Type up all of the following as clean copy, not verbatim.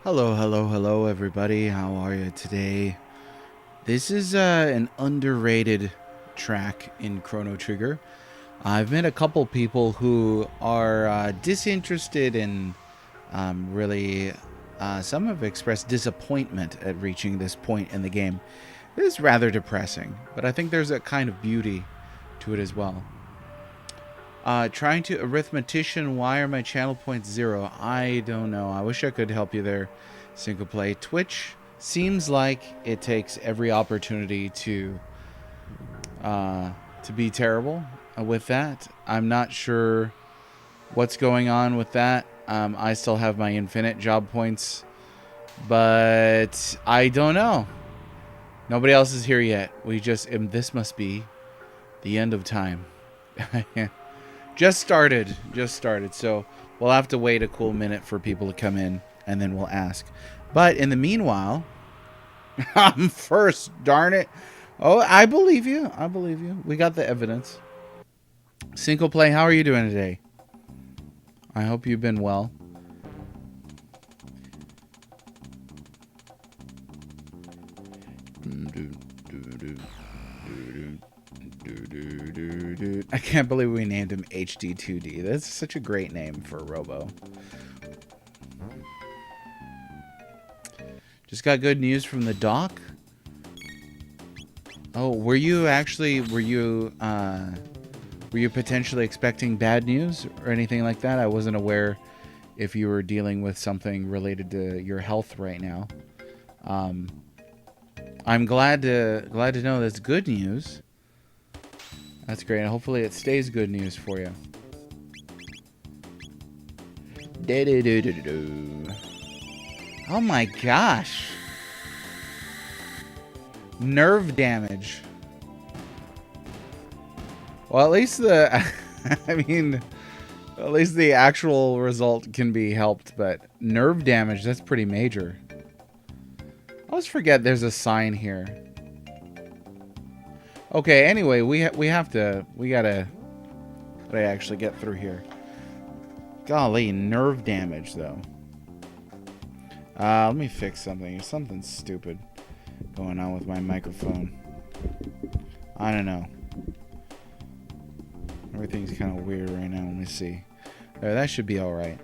Hello, hello, hello, everybody. How are you today? This is an underrated track in Chrono Trigger. I've met a couple people who are disinterested and really, some have expressed disappointment at reaching this point in the game. It is rather depressing, but I think there's a kind of beauty to it as well. Trying to arithmetician, why are my channel points 0? I don't know. I wish I could help you there, Single Play. Twitch seems like it takes every opportunity to be terrible with that. I'm not sure what's going on with that. I still have my infinite job points, but I don't know. Nobody else is here yet. This must be the end of time. Just started. So we'll have to wait a cool minute for people to come in, and then we'll ask. But in the meanwhile, I'm first. Darn it! Oh, I believe you. I believe you. We got the evidence. Single Play, how are you doing today? I hope you've been well. I can't believe we named him HD2D. That's such a great name for a robo. Just got good news from the doc. Oh, were you potentially expecting bad news or anything like that? I wasn't aware if you were dealing with something related to your health right now. I'm glad to know that's good news. That's great. And hopefully it stays good news for you. Oh my gosh. Nerve damage. Well, at least at least the actual result can be helped, but nerve damage, that's pretty major. I always forget there's a sign here. Okay, anyway, we gotta actually get through here. Golly, nerve damage though. Let me fix something. There's something stupid going on with my microphone. I don't know. Everything's kind of weird right now. Let me see. There, that should be all right.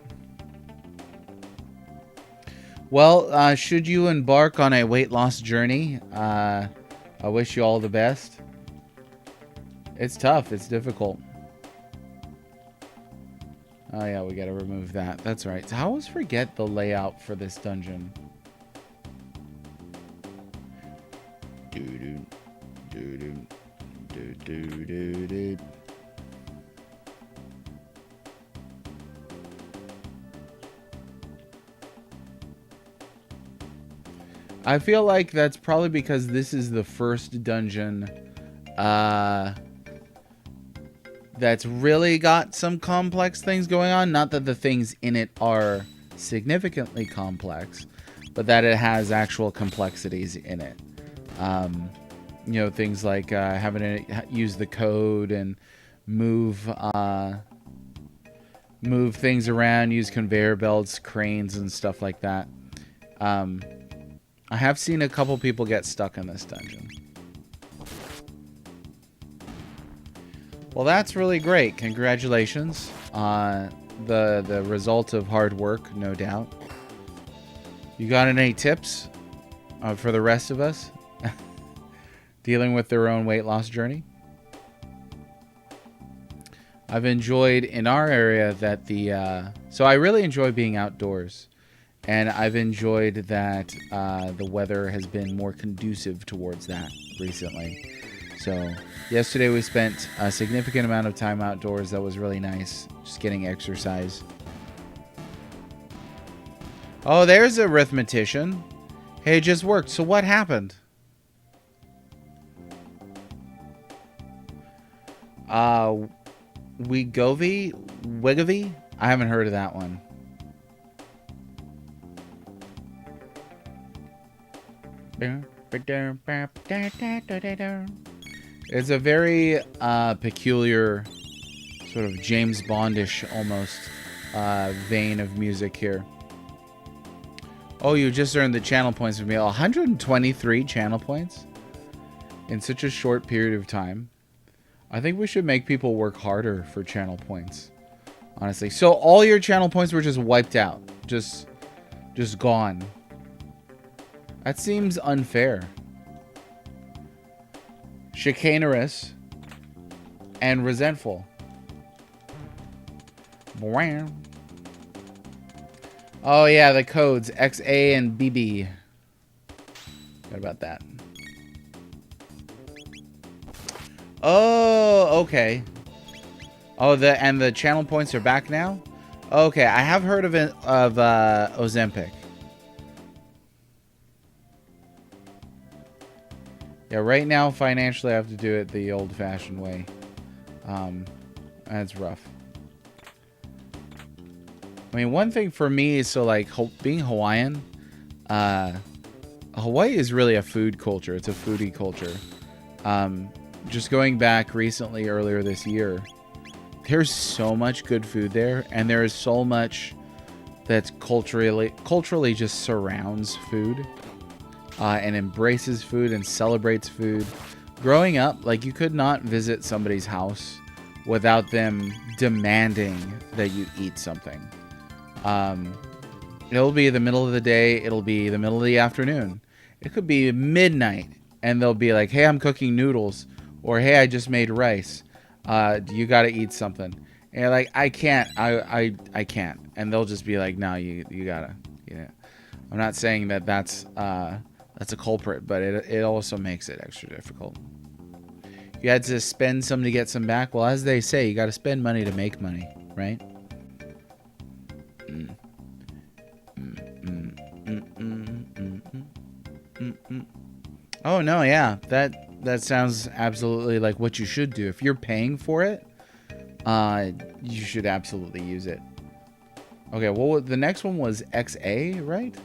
Well, should you embark on a weight loss journey, I wish you all the best. It's tough. It's difficult. Oh, yeah, we got to remove that. That's right. So I always forget the layout for this dungeon. Doo-doo. Doo-doo. Doo-doo-doo-doo. I feel like that's probably because this is the first dungeon that's really got some complex things going on. Not that the things in it are significantly complex, but that it has actual complexities in it. You know, things like having to use the code and move things around, use conveyor belts, cranes, and stuff like that. I have seen a couple people get stuck in this dungeon. Well, that's really great. Congratulations on the result of hard work, no doubt. You got any tips for the rest of us dealing with their own weight loss journey? I've enjoyed in our area that so I really enjoy being outdoors. And I've enjoyed that the weather has been more conducive towards that recently. So yesterday we spent a significant amount of time outdoors. That was really nice. Just getting exercise. Oh, there's a arithmetician. Hey, it just worked. So what happened? Wigovy? I haven't heard of that one. It's a very peculiar sort of James Bondish almost vein of music here. Oh, you just earned the channel points from me. 123 channel points in such a short period of time. I think we should make people work harder for channel points. Honestly. So all your channel points were just wiped out. Just gone. That seems unfair. Chicanerous and resentful. Oh yeah, the codes XA and BB. What about that? Oh, okay. Oh, the channel points are back now. Okay, I have heard of Ozempic. Yeah, right now financially I have to do it the old-fashioned way. That's rough. I mean, one thing for me is, so like being Hawaiian, Hawaii is really a food culture. It's a foodie culture. Just going back recently, earlier this year, there's so much good food there, and there is so much that's culturally just surrounds food, and embraces food and celebrates food. Growing up, like, you could not visit somebody's house without them demanding that you eat something. It'll be the middle of the day. It'll be the middle of the afternoon. It could be midnight, and they'll be like, hey, I'm cooking noodles. Or, hey, I just made rice. You got to eat something. And you're like, I can't. I can't. And they'll just be like, no, you got to. Yeah. I'm not saying that that's a culprit, but it also makes it extra difficult. You had to spend some to get some back. Well, as they say, you got to spend money to make money, right? Oh, no, yeah. That sounds absolutely like what you should do. If you're paying for it, you should absolutely use it. Okay, well, the next one was XA, right?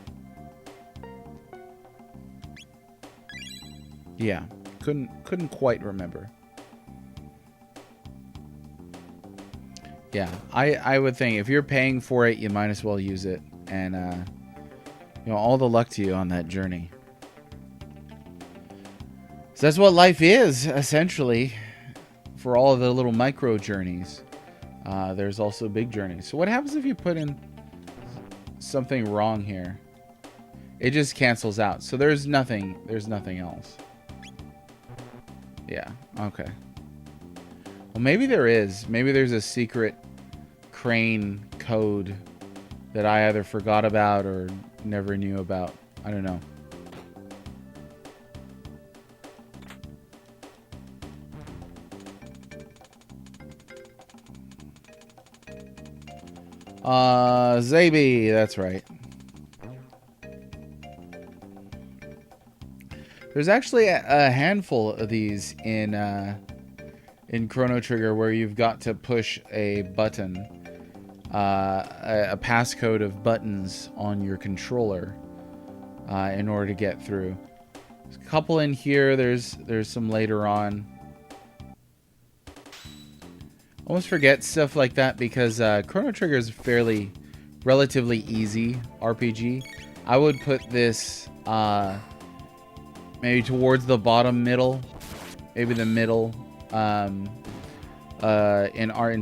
Yeah, couldn't quite remember. Yeah, I would think if you're paying for it, you might as well use it. And, you know, all the luck to you on that journey. So that's what life is, essentially, for all of the little micro journeys. There's also big journeys. So what happens if you put in something wrong here? It just cancels out. So there's nothing else. Yeah, okay. Well, maybe there is. Maybe there's a secret crane code that I either forgot about or never knew about. I don't know. Zabi, that's right. There's actually a handful of these in Chrono Trigger where you've got to push a button, a passcode of buttons on your controller in order to get through. There's a couple in here. There's some later on. Almost forget stuff like that because Chrono Trigger is a relatively easy RPG. I would put this maybe towards the bottom middle, maybe the middle in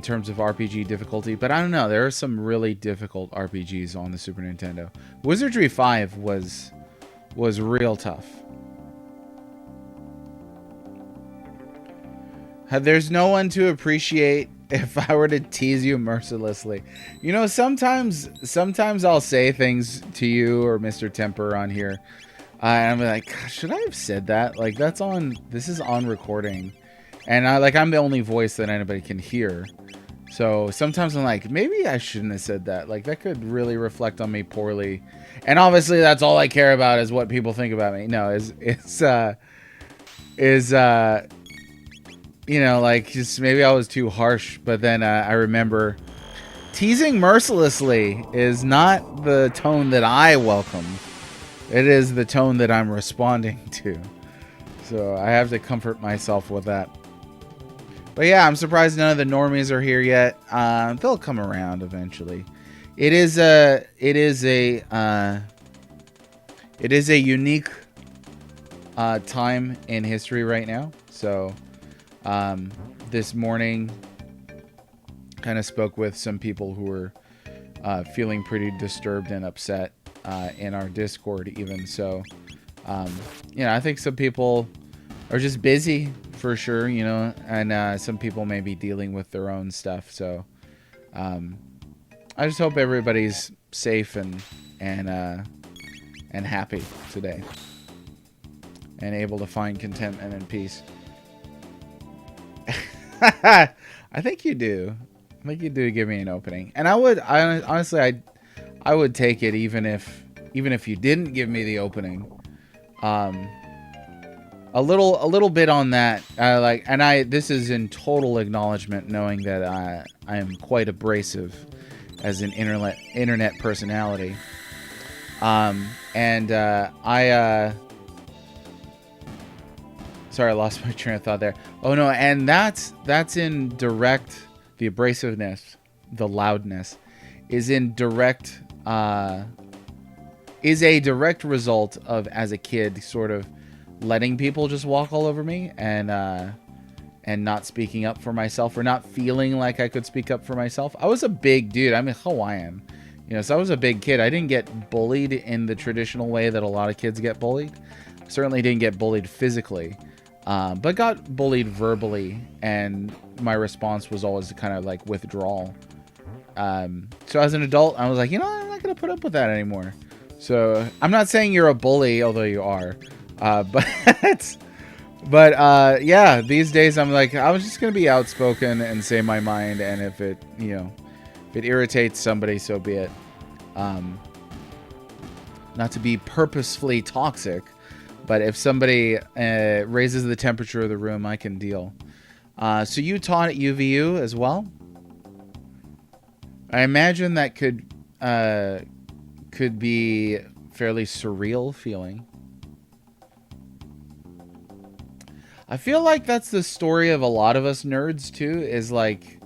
terms of RPG difficulty. But I don't know. There are some really difficult RPGs on the Super Nintendo. Wizardry 5 was real tough. There's no one to appreciate if I were to tease you mercilessly. You know, sometimes I'll say things to you or Mr. Temper on here. And I'm like, should I have said that? Like, this is on recording. And I'm the only voice that anybody can hear. So sometimes I'm like, maybe I shouldn't have said that. Like, that could really reflect on me poorly. And obviously that's all I care about is what people think about me. No, you know, like, just maybe I was too harsh, but then I remember teasing mercilessly is not the tone that I welcome. It is the tone that I'm responding to. So I have to comfort myself with that. But yeah, I'm surprised none of the normies are here yet. They'll come around eventually. It is a it is a unique time in history right now. So this morning, kind of spoke with some people who were feeling pretty disturbed and upset in our Discord even. So, you know, I think some people are just busy for sure, you know, and some people may be dealing with their own stuff. So I just hope everybody's safe and happy today and able to find contentment and peace. I think you do. I think you do give me an opening, and I honestly would take it even if you didn't give me the opening. A little bit on that. This is in total acknowledgement, knowing that I am quite abrasive as an internet personality. Sorry, I lost my train of thought there. Oh no, and that's in direct. The abrasiveness, the loudness, is a direct result of, as a kid, sort of letting people just walk all over me and not speaking up for myself, or not feeling like I could speak up for myself. I was a big dude. I'm Hawaiian, you know, so I was a big kid. I didn't get bullied in the traditional way that a lot of kids get bullied. Certainly didn't get bullied physically. But got bullied verbally, and my response was always kind of like withdrawal. So as an adult, I was like, you know, I'm not going to put up with that anymore. So I'm not saying you're a bully, although you are. But yeah, these days I'm like, I was just going to be outspoken and say my mind. And if it irritates somebody, so be it. Not to be purposefully toxic. But if somebody raises the temperature of the room, I can deal. So you taught at UVU as well? I imagine that could be fairly surreal feeling. I feel like that's the story of a lot of us nerds too, is like,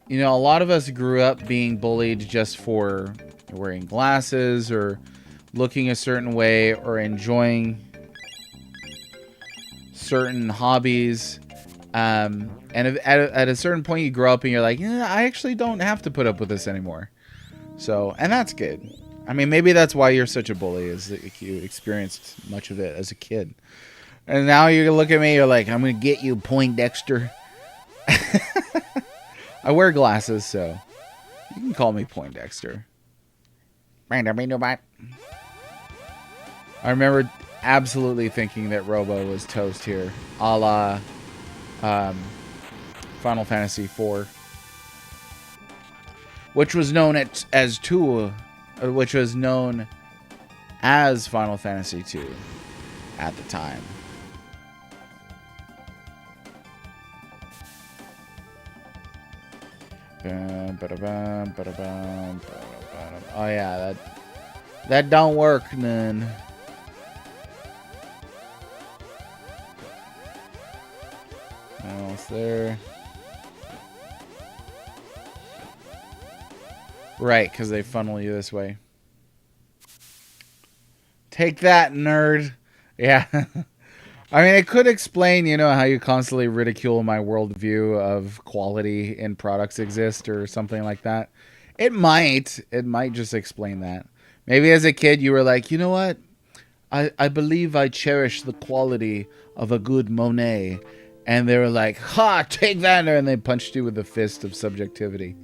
you know, a lot of us grew up being bullied just for wearing glasses or looking a certain way or enjoying certain hobbies. And at a certain point you grow up and you're like, yeah, I actually don't have to put up with this anymore. So, and that's good. I mean, maybe that's why you're such a bully, is that you experienced much of it as a kid. And now you look at me, you're like, I'm going to get you, Poindexter. I wear glasses, so you can call me Poindexter. I remember absolutely thinking that Robo was toast here, a la Final Fantasy IV, which was known as Final Fantasy II at the time. Oh yeah, that don't work, none. Almost there. Right, because they funnel you this way. Take that, nerd. Yeah. I mean, it could explain, you know, how you constantly ridicule my worldview of quality in products exist or something like that. It might just explain that. Maybe as a kid you were like, you know what? I believe I cherish the quality of a good Monet. And they were like, ha, take that, and they punched you with the fist of subjectivity.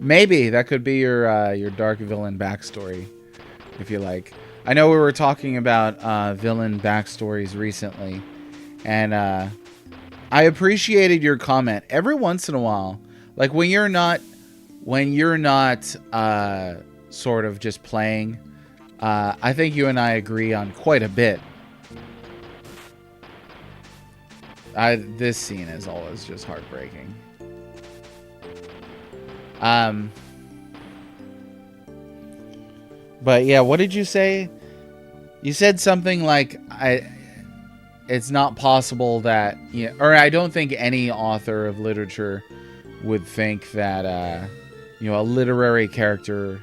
Maybe that could be your dark villain backstory, if you like. I know we were talking about villain backstories recently, and I appreciated your comment. Every once in a while, like when you're not sort of just playing, I think you and I agree on quite a bit. This scene is always just heartbreaking. But yeah, what did you say? You said something like, it's not possible that, or I don't think any author of literature would think that, a literary character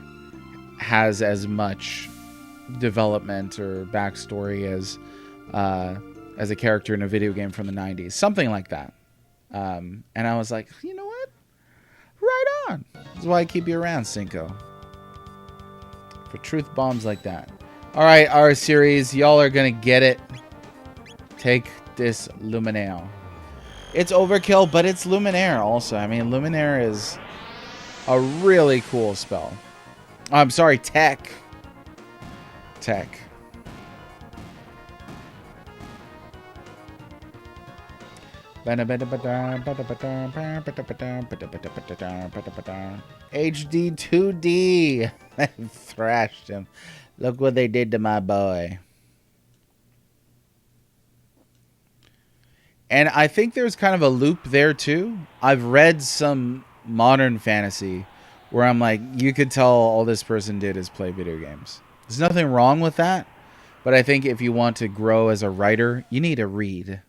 has as much development or backstory as a character in a video game from the 90s, something like that. And I was like, you know what? Right on. That's why I keep you around, Cinco. For truth bombs like that. All right, our series, y'all are gonna get it. Take this Luminaire. It's overkill, but it's Luminaire also. I mean, Luminaire is a really cool spell. I'm sorry, tech. Tech. HD 2D. I thrashed him. Look what they did to my boy. And I think there's kind of a loop there too. I've read some modern fantasy where I'm like, you could tell all this person did is play video games. There's nothing wrong with that. But I think if you want to grow as a writer, you need to read.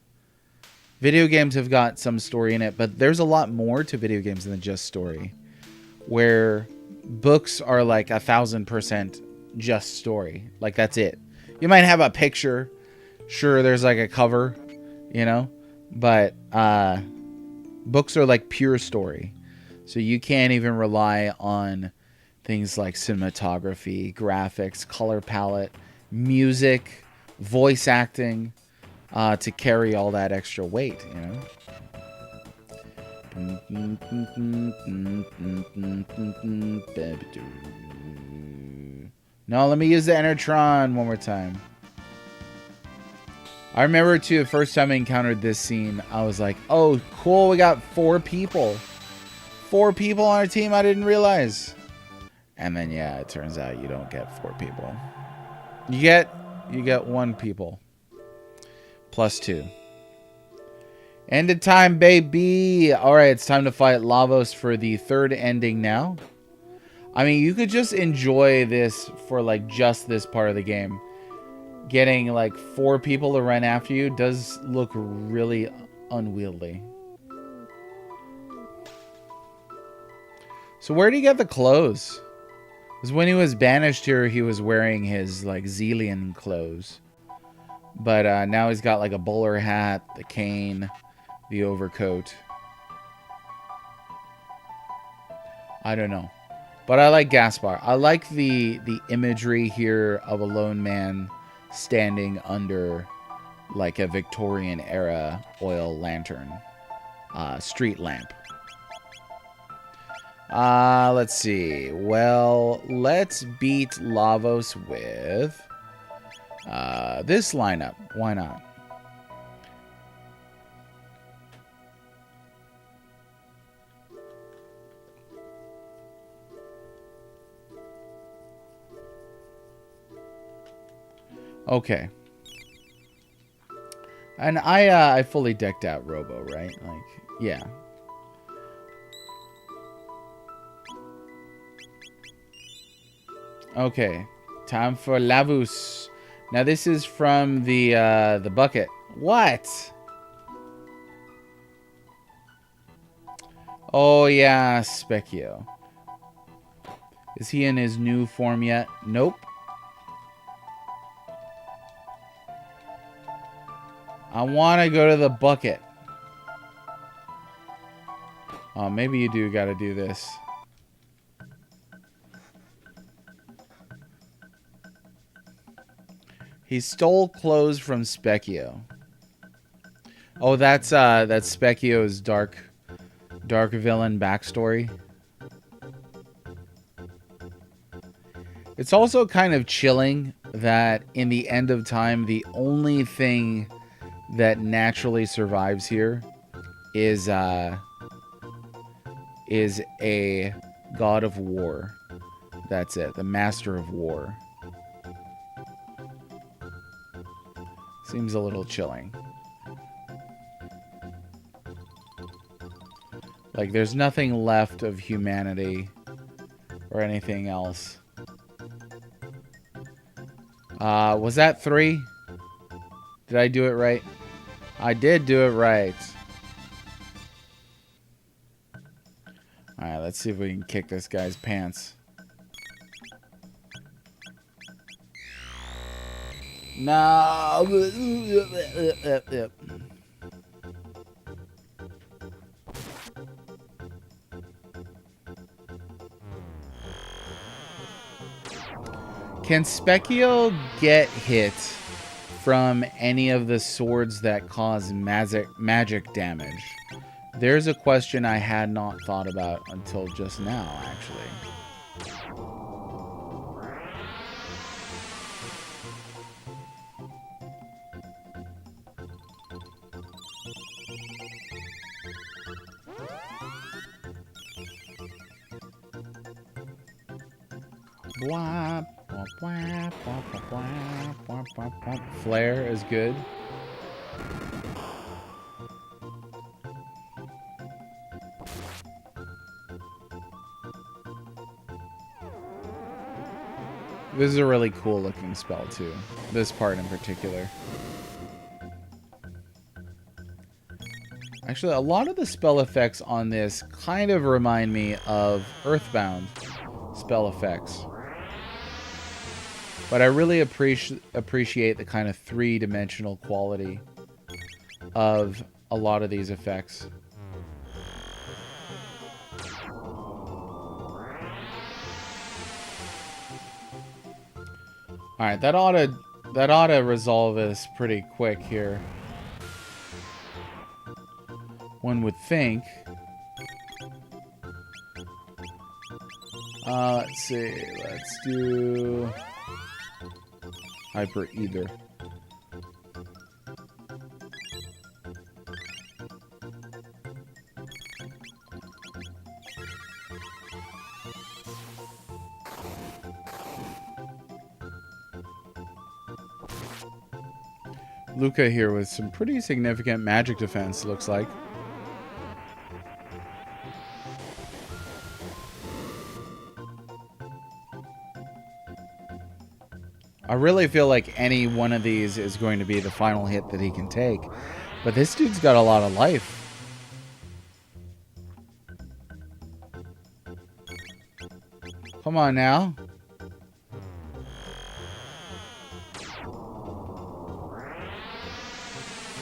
Video games have got some story in it, but there's a lot more to video games than just story. Where books are like 1,000% just story. Like, that's it. You might have a picture. Sure, there's like a cover, you know? But books are like pure story. So you can't even rely on things like cinematography, graphics, color palette, music, voice acting to carry all that extra weight, you know? No, let me use the Enertron one more time. I remember, too, the first time I encountered this scene, I was like, oh, cool, we got 4 people. 4 people on our team, I didn't realize. And then, yeah, it turns out you don't get 4 people. You get 1 people. Plus 2. End of time, baby. All right, it's time to fight Lavos for the 3rd ending now. I mean, you could just enjoy this for, like, just this part of the game. Getting, like, 4 people to run after you does look really unwieldy. So where did he get the clothes? Because when he was banished here, he was wearing his, like, Zelian clothes. But now he's got, like, a bowler hat, the cane, the overcoat. I don't know. But I like Gaspar. I like the imagery here of a lone man standing under like a Victorian era oil lantern, street lamp. Let's see. Well, let's beat Lavos with this lineup. Why not? Okay. And I fully decked out Robo, right? Like, yeah. Okay. Time for Lavus. Now this is from the bucket. What? Oh yeah, Specchio. Is he in his new form yet? Nope. I want to go to the bucket. Oh, maybe you do got to do this. He stole clothes from Specchio. Oh, that's Specchio's dark villain backstory. It's also kind of chilling that in the end of time, the only thing that naturally survives here is a god of war. That's it, the master of war. Seems a little chilling. Like there's nothing left of humanity or anything else. Was that 3? Did I do it right? I did do it right. Alright, let's see if we can kick this guy's pants. No. Can Specchio get hit from any of the swords that cause magic damage? There's a question I had not thought about until just now, actually. Flare is good. This is a really cool looking spell too. This part in particular. Actually, a lot of the spell effects on this kind of remind me of Earthbound spell effects. But I really appreciate the kind of three-dimensional quality of a lot of these effects. Alright, that ought to resolve this pretty quick here. One would think. Let's see. Let's do Hyper Ether. Luca here with some pretty significant magic defense, looks like. I really feel like any one of these is going to be the final hit that he can take. But this dude's got a lot of life. Come on now.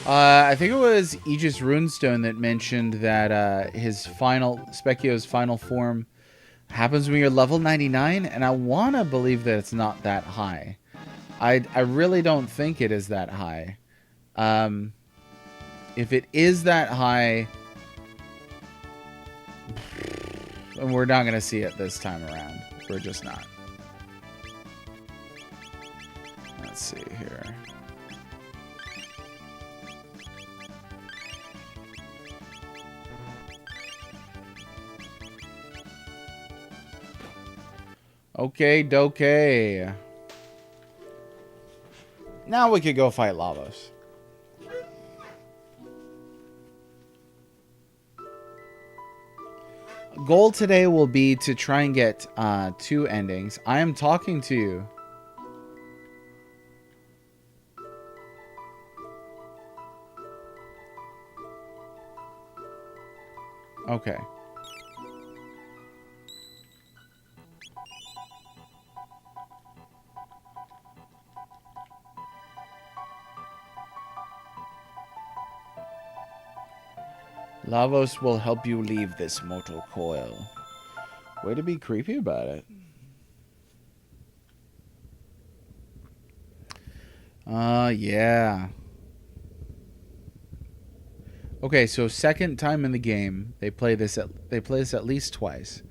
I think it was Aegis Runestone that mentioned that his Specchio's final form happens when you're level 99, and I want to believe that it's not that high. I really don't think it is that high. If it is that high, we're not going to see it this time around. We're just not. Let's see here. Okay, dokey. Now we could go fight Lavos. Goal today will be to try and get 2 endings. I am talking to you. Okay. Lavos will help you leave this mortal coil. Way to be creepy about it. Yeah. Okay, so second time in the game, they play this at least twice.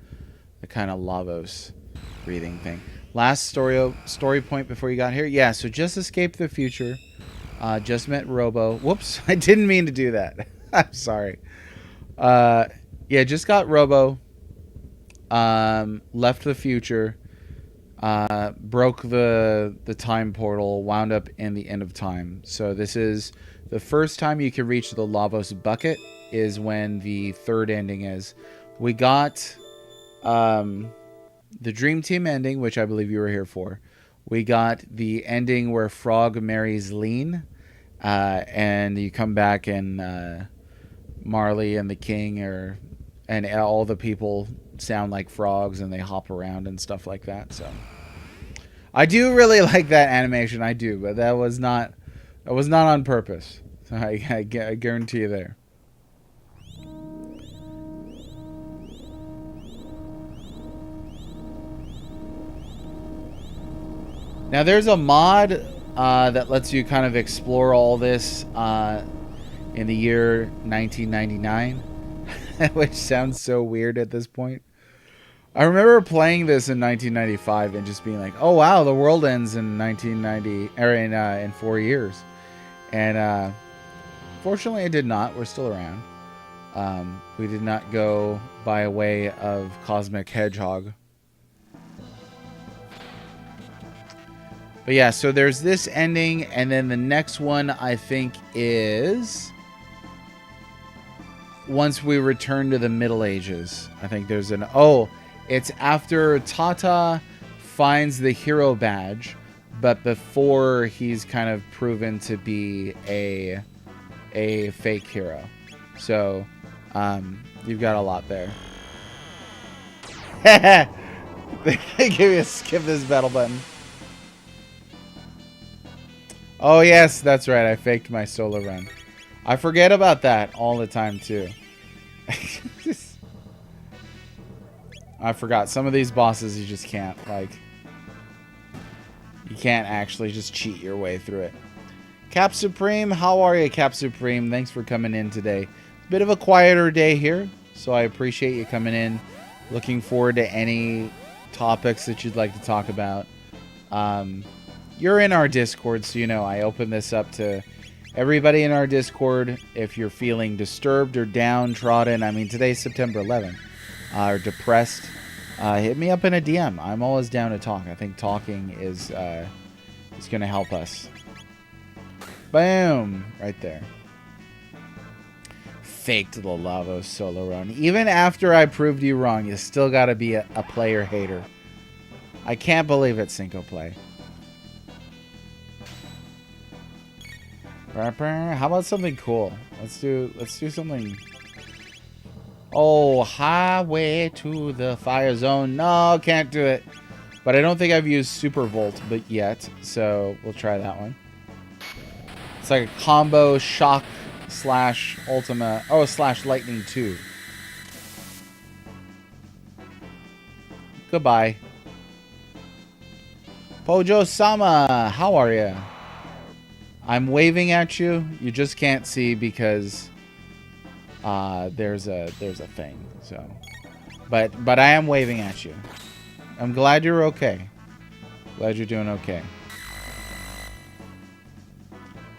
The kind of Lavos breathing thing. Last story point before you got here. Yeah, so just escaped the future. Just met Robo. Whoops, I didn't mean to do that. I'm sorry. Yeah, just got Robo. Left the future. Broke the time portal. Wound up in the end of time. So this is the first time you can reach the Lavos bucket. Is when the third ending is. We got the Dream Team ending, which I believe you were here for. We got the ending where Frog marries Lean, and you come back and Marley and the King and all the people sound like frogs and they hop around and stuff like that. So I do really like that animation. I do, but that was not on purpose. I guarantee you there. Now there's a mod that lets you kind of explore all this in the year 1999, which sounds so weird at this point. I remember playing this in 1995 and just being like, "Oh wow, the world ends in 1990 or in 4 years." And fortunately, it did not. We're still around. We did not go by way of Cosmic Hedgehog. But yeah, so there's this ending, and then the next one I think is once we return to the Middle Ages. I think there's an it's after Tata finds the hero badge, but before he's kind of proven to be a fake hero. So you've got a lot there. Give me a skip this battle button. Oh, yes, that's right. I faked my solo run. I forget about that all the time, too. I forgot. Some of these bosses you just can't, like... You can't actually just cheat your way through it. Cap Supreme, how are you, Cap Supreme? Thanks for coming in today. Bit of a quieter day here, so I appreciate you coming in. Looking forward to any topics that you'd like to talk about. You're in our Discord, so you know I open this up to everybody in our Discord. If you're feeling disturbed or downtrodden, I mean, today's September 11th, or depressed, hit me up in a DM. I'm always down to talk. I think talking is going to help us. Boom! Right there. Faked the Lavo solo run. Even after I proved you wrong, you still got to be a player hater. I can't believe it, Cinco Play. How about something cool? Let's do something. Oh, highway to the fire zone. No, can't do it. But I don't think I've used Super Volt yet, so we'll try that one. It's like a combo shock slash ultima. Oh, slash lightning 2. Goodbye. Pojo-sama, how are you? I'm waving at you. You just can't see because there's a thing. So, but I am waving at you. I'm glad you're okay. Glad you're doing okay.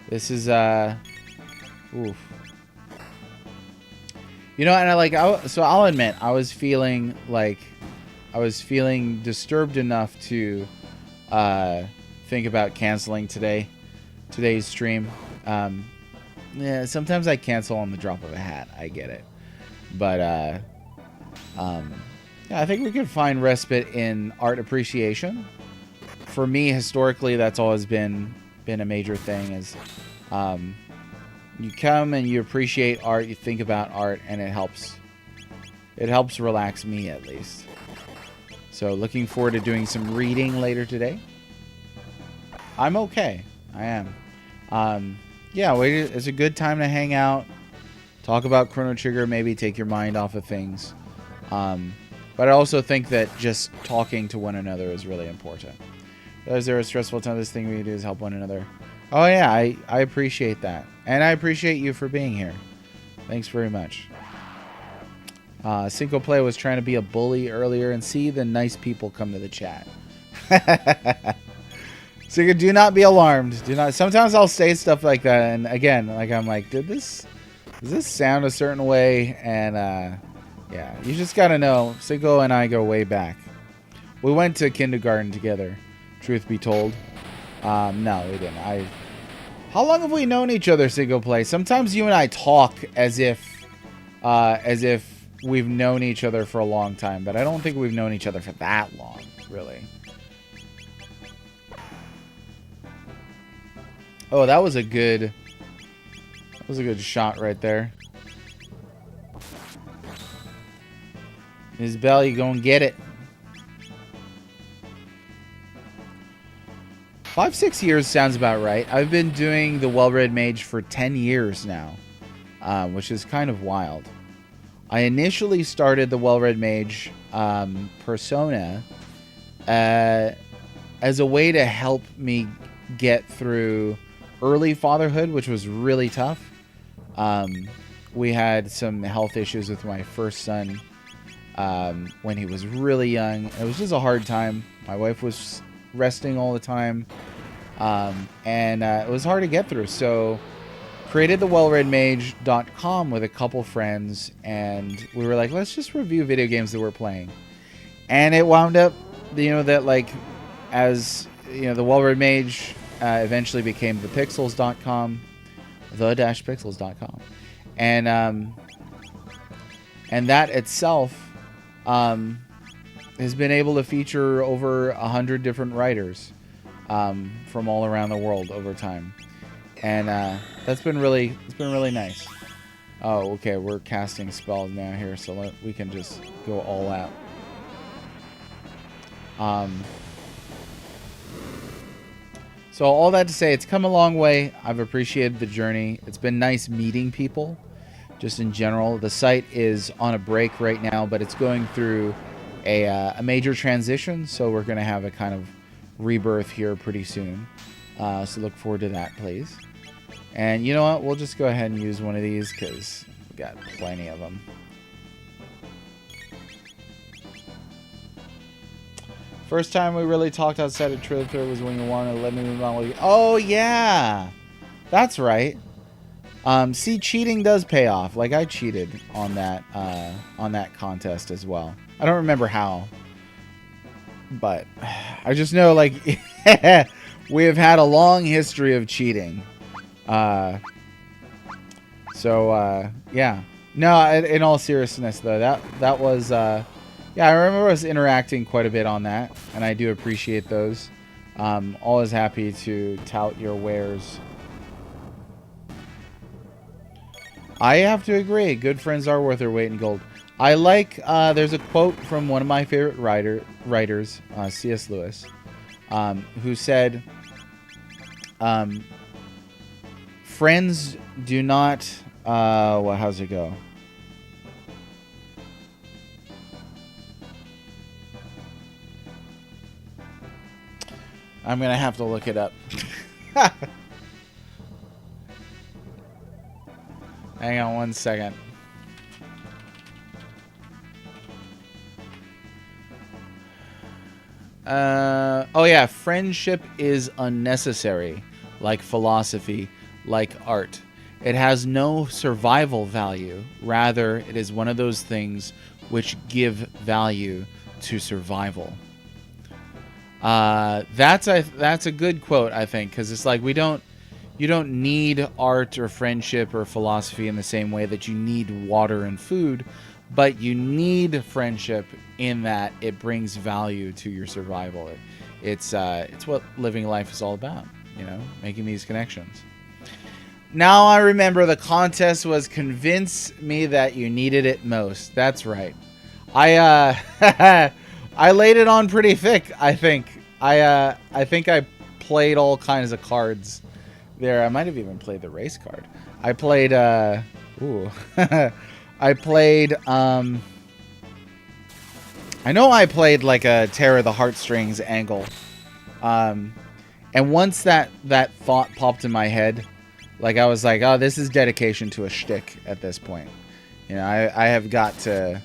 This is oof. You know, and so I'll admit I was feeling disturbed enough to think about canceling today's stream. Yeah, sometimes I cancel on the drop of a hat. I get it. But yeah, I think we could find respite in art appreciation. For me, historically, that's always been a major thing is you come and you appreciate art, you think about art, and it helps relax me at least. So looking forward to doing some reading later today. I'm okay. I am. Yeah, it's a good time to hang out, talk about Chrono Trigger, maybe take your mind off of things. But I also think that just talking to one another is really important. Is there a stressful time? This thing we do is help one another. Oh yeah, I appreciate that. And I appreciate you for being here. Thanks very much. Cinco Play was trying to be a bully earlier, and see the nice people come to the chat. So do not be alarmed. Do not. Sometimes I'll say stuff like that, and again, like I'm like, does this sound a certain way? And yeah, you just gotta know. Cinco and I go way back. We went to kindergarten together. Truth be told, no, we didn't. How long have we known each other, Cinco Play? Sometimes you and I talk as if we've known each other for a long time, but I don't think we've known each other for that long, really. Oh, that was a good shot right there. Ms. Bell, you gonna get it. 5-6 years sounds about right. I've been doing the Well-Read Mage for 10 years now, which is kind of wild. I initially started the Well-Read Mage persona as a way to help me get through early fatherhood, which was really tough. We had some health issues with my first son when he was really young. It was just a hard time. My wife was resting all the time, and it was hard to get through. So created the wellreadmage.com with a couple friends, and we were like, let's just review video games that we're playing. And it wound up, that like, as the Well-Read Mage eventually became thepixels.com, the-pixels.com, and that itself has been able to feature over 100 different writers from all around the world over time, and it's been really nice. Oh, okay, we're casting spells now here, so we can just go all out. So all that to say, it's come a long way. I've appreciated the journey. It's been nice meeting people, just in general. The site is on a break right now, but it's going through a major transition, so we're going to have a kind of rebirth here pretty soon. So look forward to that, please. And you know what? We'll just go ahead and use one of these because we've got plenty of them. First time we really talked outside of Twitter was when you wanted to let me move on. Oh, yeah. That's right. See, cheating does pay off. Like, I cheated on that contest as well. I don't remember how. But I just know, like, we have had a long history of cheating. Yeah. No, in all seriousness, though, that was... Yeah, I remember us interacting quite a bit on that, and I do appreciate those. Always happy to tout your wares. I have to agree. Good friends are worth their weight in gold. I like, there's a quote from one of my favorite writers, C.S. Lewis, who said, friends do not, well, how's it go? I'm going to have to look it up. Hang on one second. Oh yeah, friendship is unnecessary, like philosophy, like art. It has no survival value. Rather, it is one of those things which give value to survival. That's a good quote, I think, because it's like you don't need art or friendship or philosophy in the same way that you need water and food, but you need friendship in that it brings value to your survival. It's what living life is all about, making these connections. Now I remember the contest was convince me that you needed it most. That's right. I laid it on pretty thick, I think. I think I played all kinds of cards there. I might have even played the race card. I played, I played, I know I played like a Tear of the Heartstrings angle. And once that thought popped in my head, like I was like, oh, this is dedication to a shtick at this point. I've got to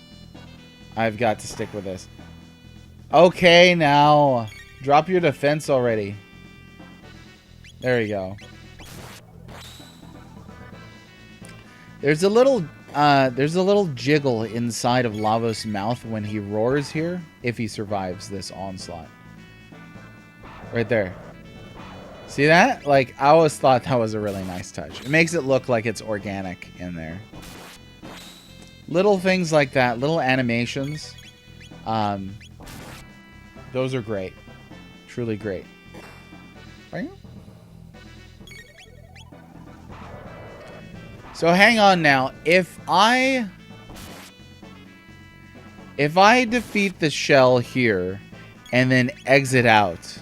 stick with this. Okay, now drop your defense already. There you go. There's a little jiggle inside of Lavos' mouth when he roars here, if he survives this onslaught. Right there. See that? Like, I always thought that was a really nice touch. It makes it look like it's organic in there. Little things like that, little animations. Those are great. Truly great. Right? So hang on now. If I defeat the shell here and then exit out,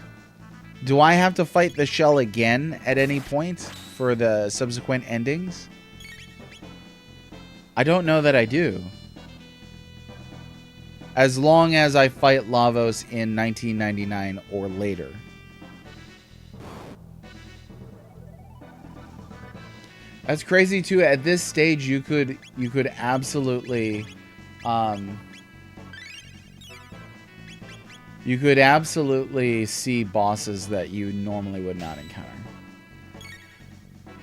Do I have to fight the shell again at any point for the subsequent endings? I don't know that I do. As long as I fight Lavos in 1999 or later. That's crazy too. At this stage, you could absolutely, you could absolutely see bosses that you normally would not encounter.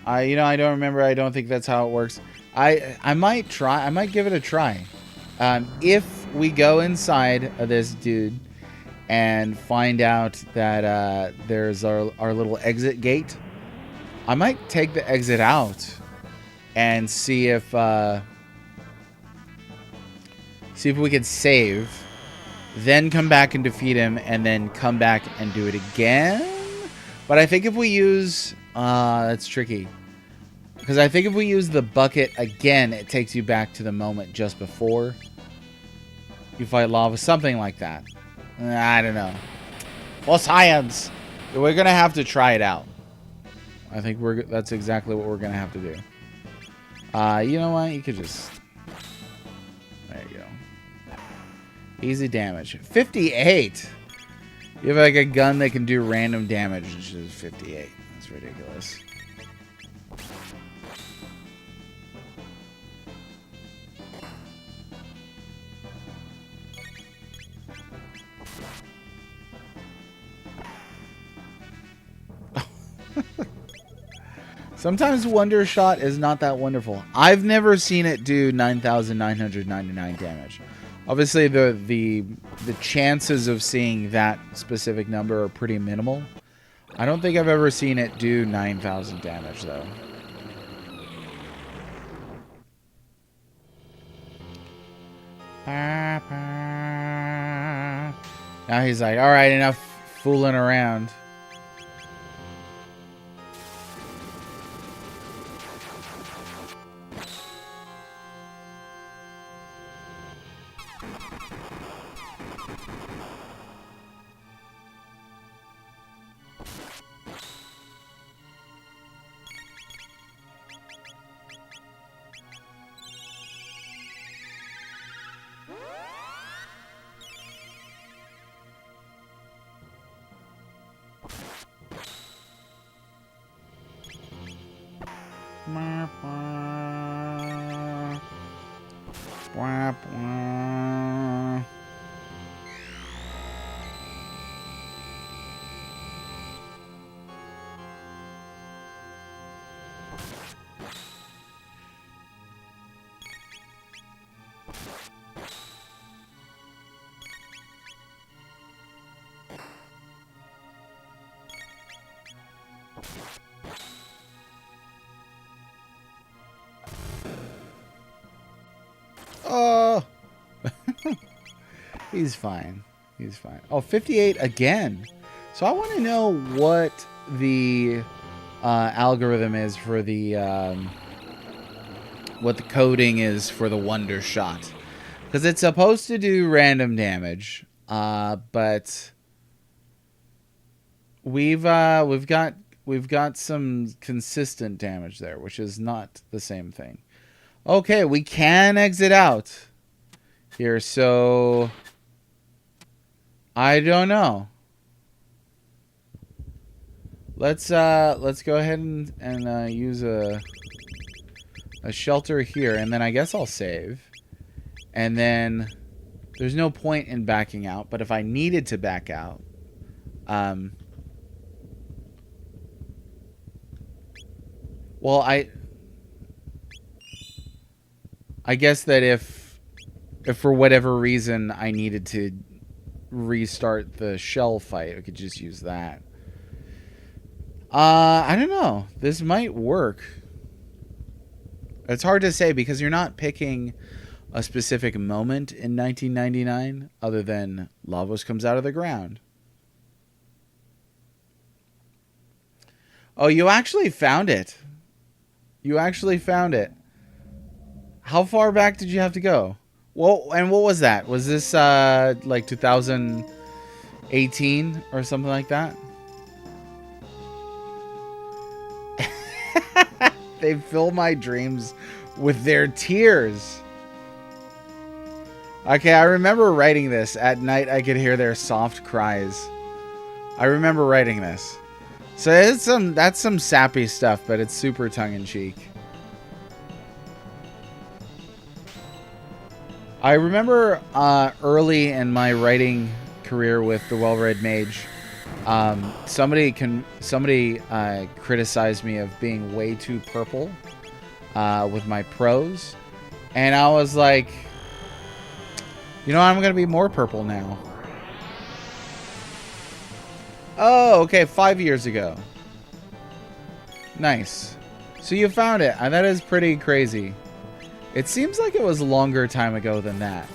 I don't remember. I don't think that's how it works. I might try. I might give it a try. If we go inside of this dude and find out that there's our little exit gate, I might take the exit out and see if we could save, then come back and defeat him, and then come back and do it again. But I think if we use that's tricky, because I think if we use the bucket again, it takes you back to the moment just before you fight lava, something like that. I don't know. Well, science. We're gonna have to try it out. I think that's exactly what we're gonna have to do. You know what? You could just. There you go. Easy damage. 58. You have like a gun that can do random damage, which is 58. That's ridiculous. Sometimes Wonder Shot is not that wonderful. I've never seen it do 9,999 damage. Obviously, the chances of seeing that specific number are pretty minimal. I don't think I've ever seen it do 9,000 damage, though. Now he's like, all right, enough fooling around. Oh, he's fine. He's fine. Oh, 58 again. So I want to know what the algorithm is for the what the coding is for the Wonder Shot, because it's supposed to do random damage, but we've got some consistent damage there, which is not the same thing. Okay, we can exit out here, so I don't know. Let's go ahead and use a shelter here, and then I guess I'll save. And then there's no point in backing out, but if I needed to back out, well, I guess that if for whatever reason I needed to restart the shell fight, I could just use that. I don't know. This might work. It's hard to say because you're not picking a specific moment in 1999 other than Lavos comes out of the ground. Oh, you actually found it. You actually found it. How far back did you have to go? Well, and what was that? Was this like 2018 or something like that? They fill my dreams with their tears. Okay, I remember writing this. At night, I could hear their soft cries. I remember writing this. So that's some sappy stuff, but it's super tongue-in-cheek. I remember early in my writing career with the Well-Read Mage, somebody criticized me of being way too purple with my prose, and I was like, you know, I'm gonna be more purple now. Oh, okay, 5 years ago. Nice. So you found it, and that is pretty crazy. It seems like it was a longer time ago than that.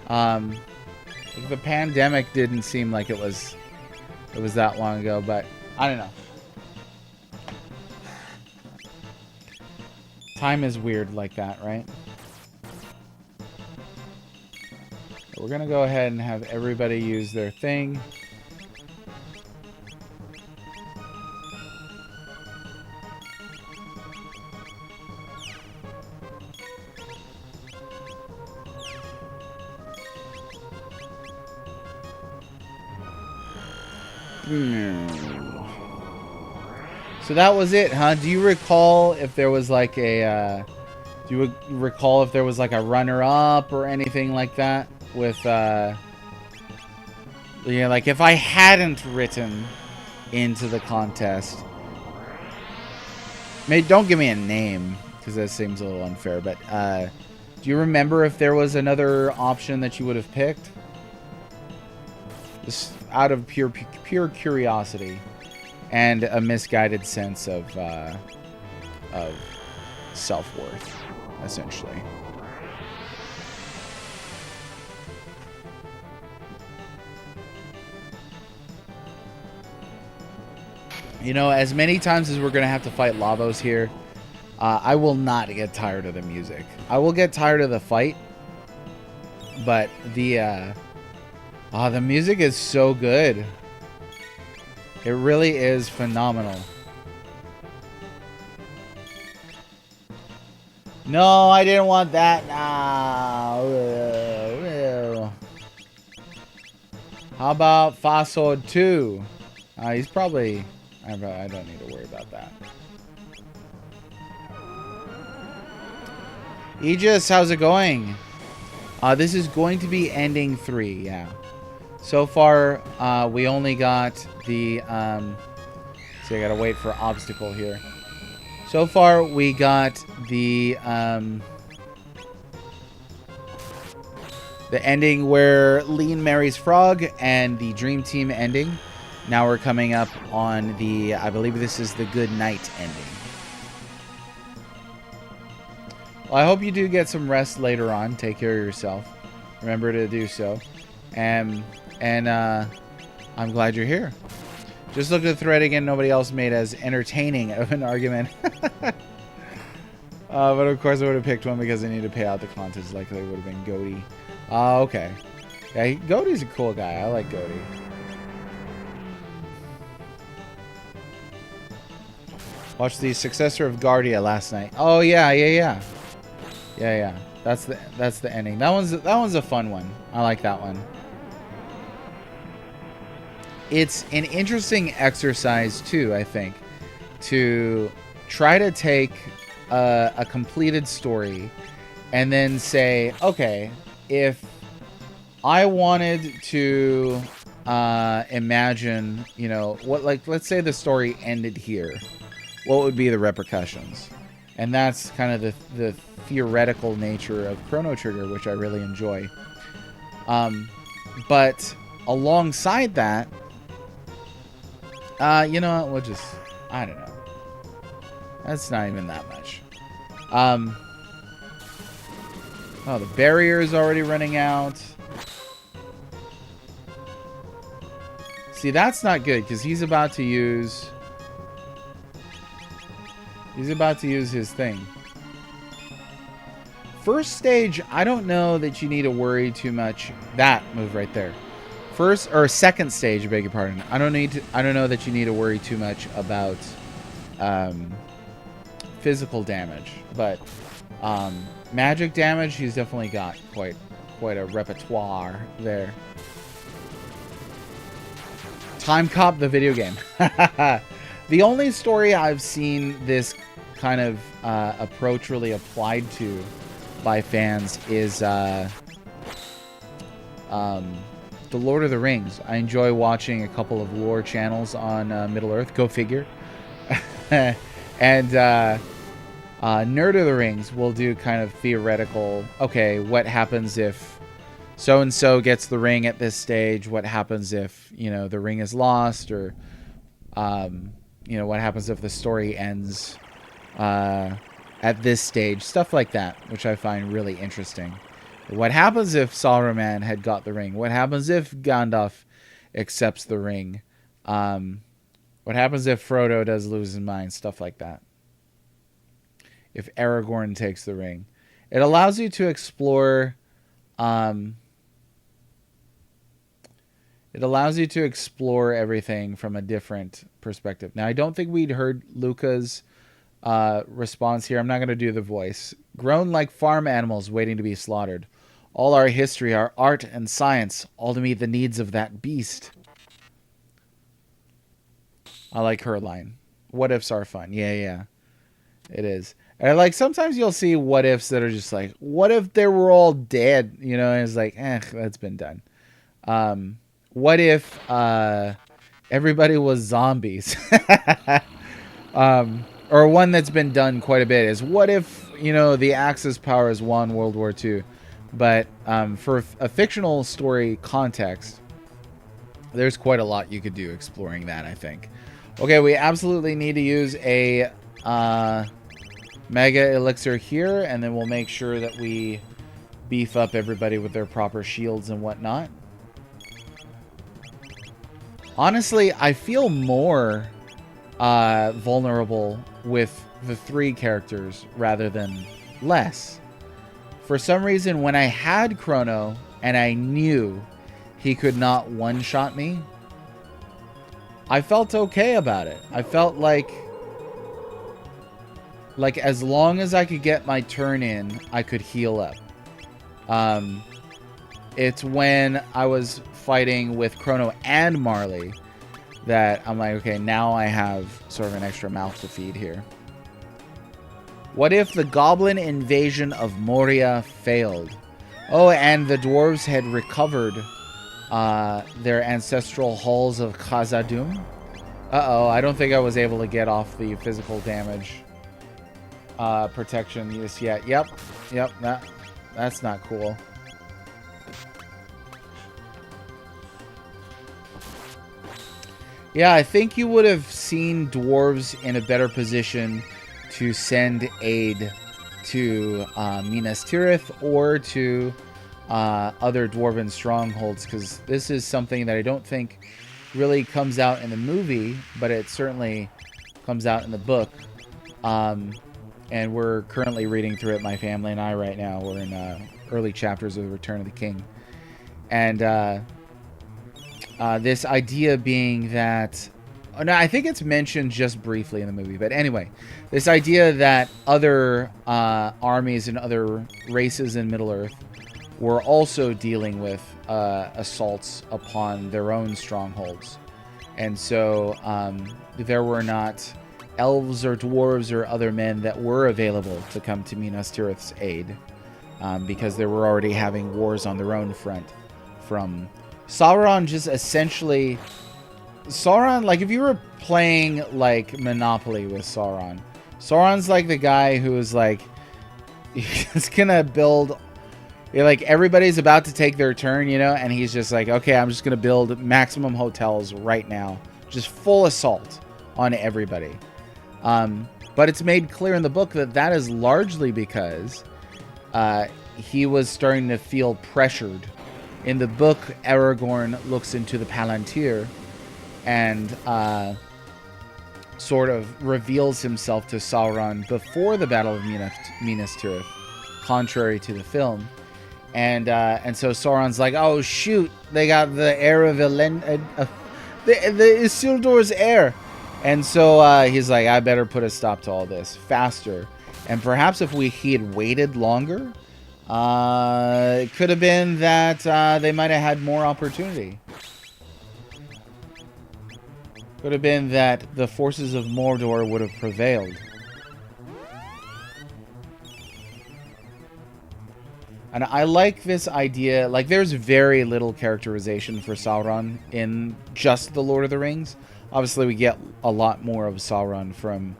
The pandemic didn't seem like it was that long ago, but I don't know. Time is weird like that, right? We're gonna go ahead and have everybody use their thing. So that was it, huh? Do you recall if there was like a do you recall if there was like a runner-up or anything like that with yeah, like if I hadn't written into the contest, maybe don't give me a name because that seems a little unfair, but do you remember if there was another option that you would have picked? Just out of pure curiosity and a misguided sense of self-worth, essentially. You know, as many times as we're going to have to fight Lavos here, I will not get tired of the music. I will get tired of the fight, but the music is so good. It really is phenomenal. No, I didn't want that. No. How about Fasod 2? He's probably... I don't need to worry about that. Aegis, how's it going? This is going to be ending 3, yeah. So far, we only got the... see, I gotta wait for obstacle here. So far, we got the ending where Lean marries Frog and the Dream Team ending. Now we're coming up on the... I believe this is the Good Night ending. Well, I hope you do get some rest later on. Take care of yourself. Remember to do so. And I'm glad you're here. Just look at the thread again. Nobody else made as entertaining of an argument. But of course I would have picked one because I need to pay out the contest. Likely it would have been Goaty. Okay. Yeah, Goaty's a cool guy. I like Goaty. Watched the successor of Guardia last night. Oh yeah. That's the ending. That one's a fun one. I like that one. It's an interesting exercise too, I think, to try to take a completed story and then say, okay, if I wanted to imagine, you know, what, like, let's say the story ended here, what would be the repercussions? And that's kind of the theoretical nature of Chrono Trigger, which I really enjoy. But alongside that, you know what, we'll just, I don't know. That's not even that much. Oh, the barrier is already running out. See, that's not good, because he's about to use... He's about to use his thing. First stage, I don't know that you need to worry too much. That move right there. First or second stage, I beg your pardon. I don't know that you need to worry too much about physical damage, but magic damage, he's definitely got quite a repertoire there. Time Cop, the video game. The only story I've seen this kind of approach really applied to by fans is the Lord of the Rings. I enjoy watching a couple of lore channels on Middle-earth. Go figure. And Nerd of the Rings will do kind of theoretical, okay, what happens if so-and-so gets the ring at this stage? What happens if, the ring is lost? Or, what happens if the story ends at this stage? Stuff like that, which I find really interesting. What happens if Saruman had got the ring? What happens if Gandalf accepts the ring? What happens if Frodo does lose his mind? Stuff like that. If Aragorn takes the ring. It allows you to explore... It allows you to explore everything from a different perspective. Now, I don't think we'd heard Luca's response here. I'm not going to do the voice. Grown like farm animals waiting to be slaughtered. All our history, our art and science, all to meet the needs of that beast. I like her line. What ifs are fun. Yeah. It is. And sometimes you'll see what ifs that are just like, what if they were all dead? And it's like, that's been done. What if everybody was zombies? Or one that's been done quite a bit is, what if, the Axis powers won World War II? But for a fictional story context, there's quite a lot you could do exploring that, I think. Okay, we absolutely need to use a Mega Elixir here, and then we'll make sure that we beef up everybody with their proper shields and whatnot. Honestly, I feel more vulnerable with the 3 characters rather than less. For some reason, when I had Chrono and I knew he could not one-shot me, I felt okay about it. I felt like as long as I could get my turn in, I could heal up. It's when I was fighting with Chrono and Marley that I'm like, okay, now I have sort of an extra mouth to feed here. What if the goblin invasion of Moria failed? Oh, and the dwarves had recovered their ancestral halls of Khazad-dûm? Uh-oh, I don't think I was able to get off the physical damage protection just yet. Yep, that's not cool. Yeah, I think you would have seen dwarves in a better position to send aid to Minas Tirith or to other dwarven strongholds, because this is something that I don't think really comes out in the movie, but it certainly comes out in the book. And we're currently reading through it, my family and I, right now. We're in early chapters of Return of the King. And this idea being that... Oh, no, I think it's mentioned just briefly in the movie. But anyway, this idea that other armies and other races in Middle-earth were also dealing with assaults upon their own strongholds. And so there were not elves or dwarves or other men that were available to come to Minas Tirith's aid, because they were already having wars on their own front from Sauron. Just essentially Sauron, like if you were playing like Monopoly with Sauron's like the guy who is like, he's gonna build, like everybody's about to take their turn, and he's just like, okay, I'm just gonna build maximum hotels right now, just full assault on everybody. But it's made clear in the book that that is largely because he was starting to feel pressured. In the book, Aragorn looks into the Palantir and sort of reveals himself to Sauron before the Battle of Minas Tirith, contrary to the film. And so Sauron's like, oh shoot, they got the heir of the Isildur's heir. And so he's like, I better put a stop to all this faster. And perhaps if he had waited longer, it could have been that they might have had more opportunity. Could have been that the forces of Mordor would have prevailed. And I like this idea. Like, there's very little characterization for Sauron in just The Lord of the Rings. Obviously, we get a lot more of Sauron from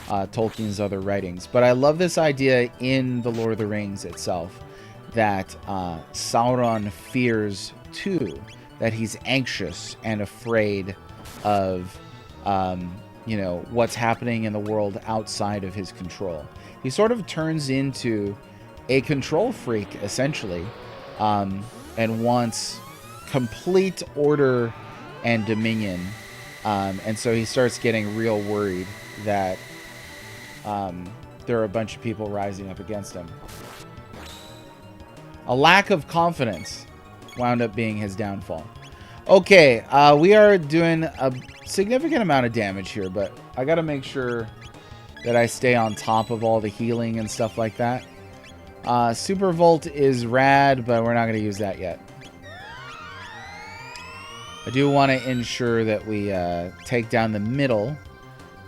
Tolkien's other writings. But I love this idea in The Lord of the Rings itself, that Sauron fears, too. That he's anxious and afraid of, you know, what's happening in the world outside of his control. He sort of turns into a control freak, essentially, and wants complete order and dominion. And so he starts getting real worried that there are a bunch of people rising up against him. A lack of confidence wound up being his downfall. Okay, we are doing a significant amount of damage here, but I gotta make sure that I stay on top of all the healing and stuff like that. Super Volt is rad, but we're not going to use that yet. I do want to ensure that we take down the middle.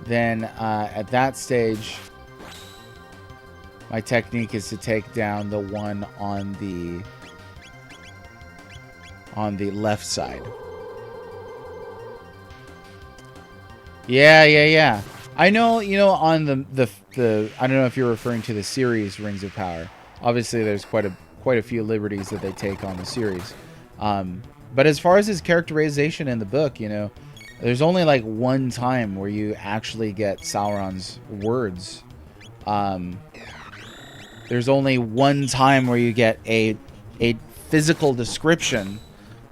Then at that stage, my technique is to take down the one on the left side. Yeah. I know, you know, on the I don't know if you're referring to the series Rings of Power. Obviously, there's quite a few liberties that they take on the series. But as far as his characterization in the book, you know, there's only like one time where you actually get Sauron's words. There's only one time where you get a physical description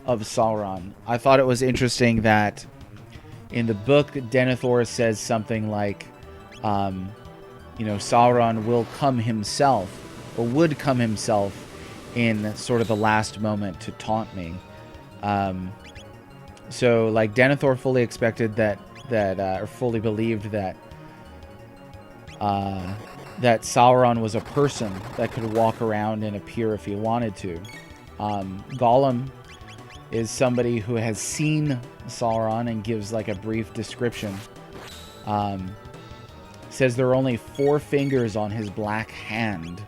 of Sauron. I thought it was interesting that in the book, Denethor says something like, you know, Sauron will come himself, or would come himself in sort of the last moment to taunt me. So, like, Denethor fully expected or fully believed that Sauron was a person that could walk around and appear if he wanted to. Gollum is somebody who has seen Sauron and gives like a brief description. Says there are only 4 fingers on his black hand,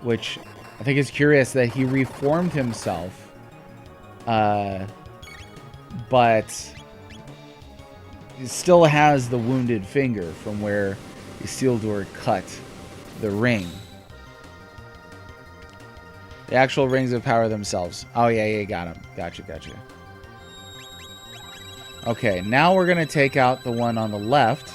which I think is curious that he reformed himself, but he still has the wounded finger from where Isildur cut the ring. The actual Rings of Power themselves. Oh, yeah, got him. Gotcha. Okay, now we're going to take out the one on the left.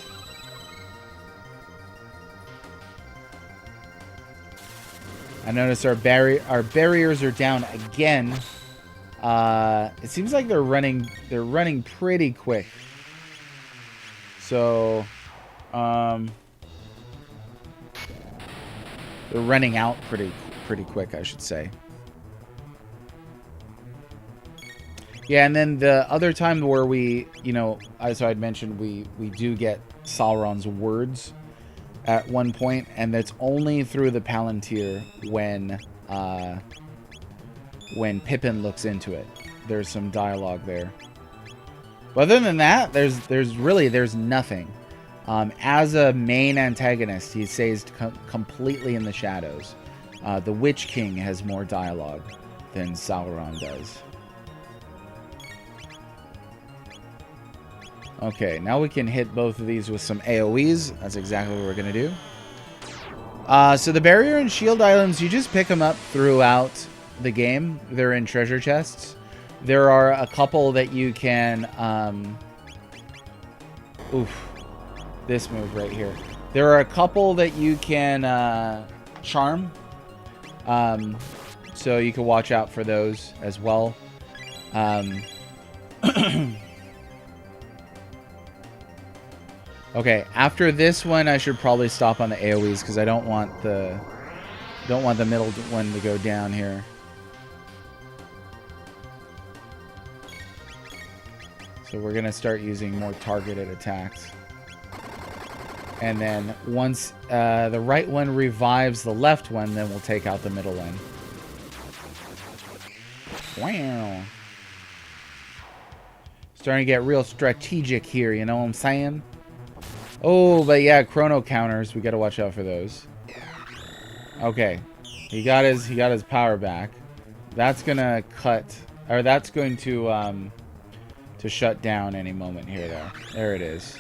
I notice our barriers are down again. It seems like they're running pretty quick. So, they're running out pretty quick, I should say. Yeah, and then the other time where we, you know, as I'd mentioned, we do get Sauron's words at one point, and that's only through the Palantir when Pippin looks into it. There's some dialogue there. But other than that, there's nothing. As a main antagonist, he stays completely in the shadows. The Witch King has more dialogue than Sauron does. Okay, now we can hit both of these with some AoEs. That's exactly what we're going to do. So the barrier and shield items, you just pick them up throughout the game. They're in treasure chests. There are a couple that you can... this move right here. There are a couple that you can charm. So you can watch out for those as well. Okay, after this one, I should probably stop on the AoEs because I don't want the middle one to go down here. So we're going to start using more targeted attacks. And then once the right one revives the left one, then we'll take out the middle one. Wow. Starting to get real strategic here, you know what I'm saying? Oh, but yeah, chrono counters. We got to watch out for those. Okay. He got his power back. That's going to cut, or that's going to shut down any moment here, though. There it is.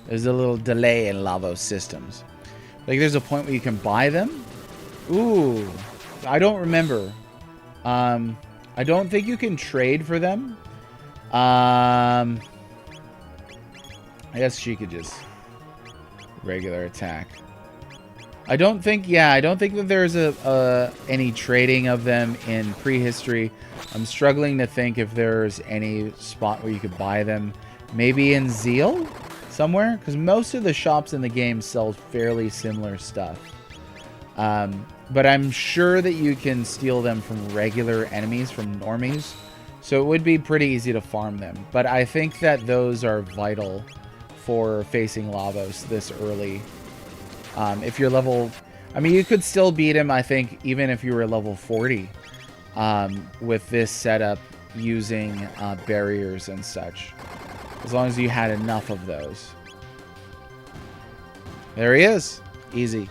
There's a little delay in Lavos systems. Like, there's a point where you can buy them. Ooh. I don't remember. I don't think you can trade for them. I guess she could just regular attack. I don't think that there's any trading of them in prehistory. I'm struggling to think if there's any spot where you could buy them. Maybe in Zeal somewhere? Because most of the shops in the game sell fairly similar stuff. But I'm sure that you can steal them from regular enemies, from normies. So it would be pretty easy to farm them. But I think that those are vital for facing Lavos this early. If you're level... I mean, you could still beat him, I think, even if you were level 40. With this setup using barriers and such. As long as you had enough of those. There he is. Easy.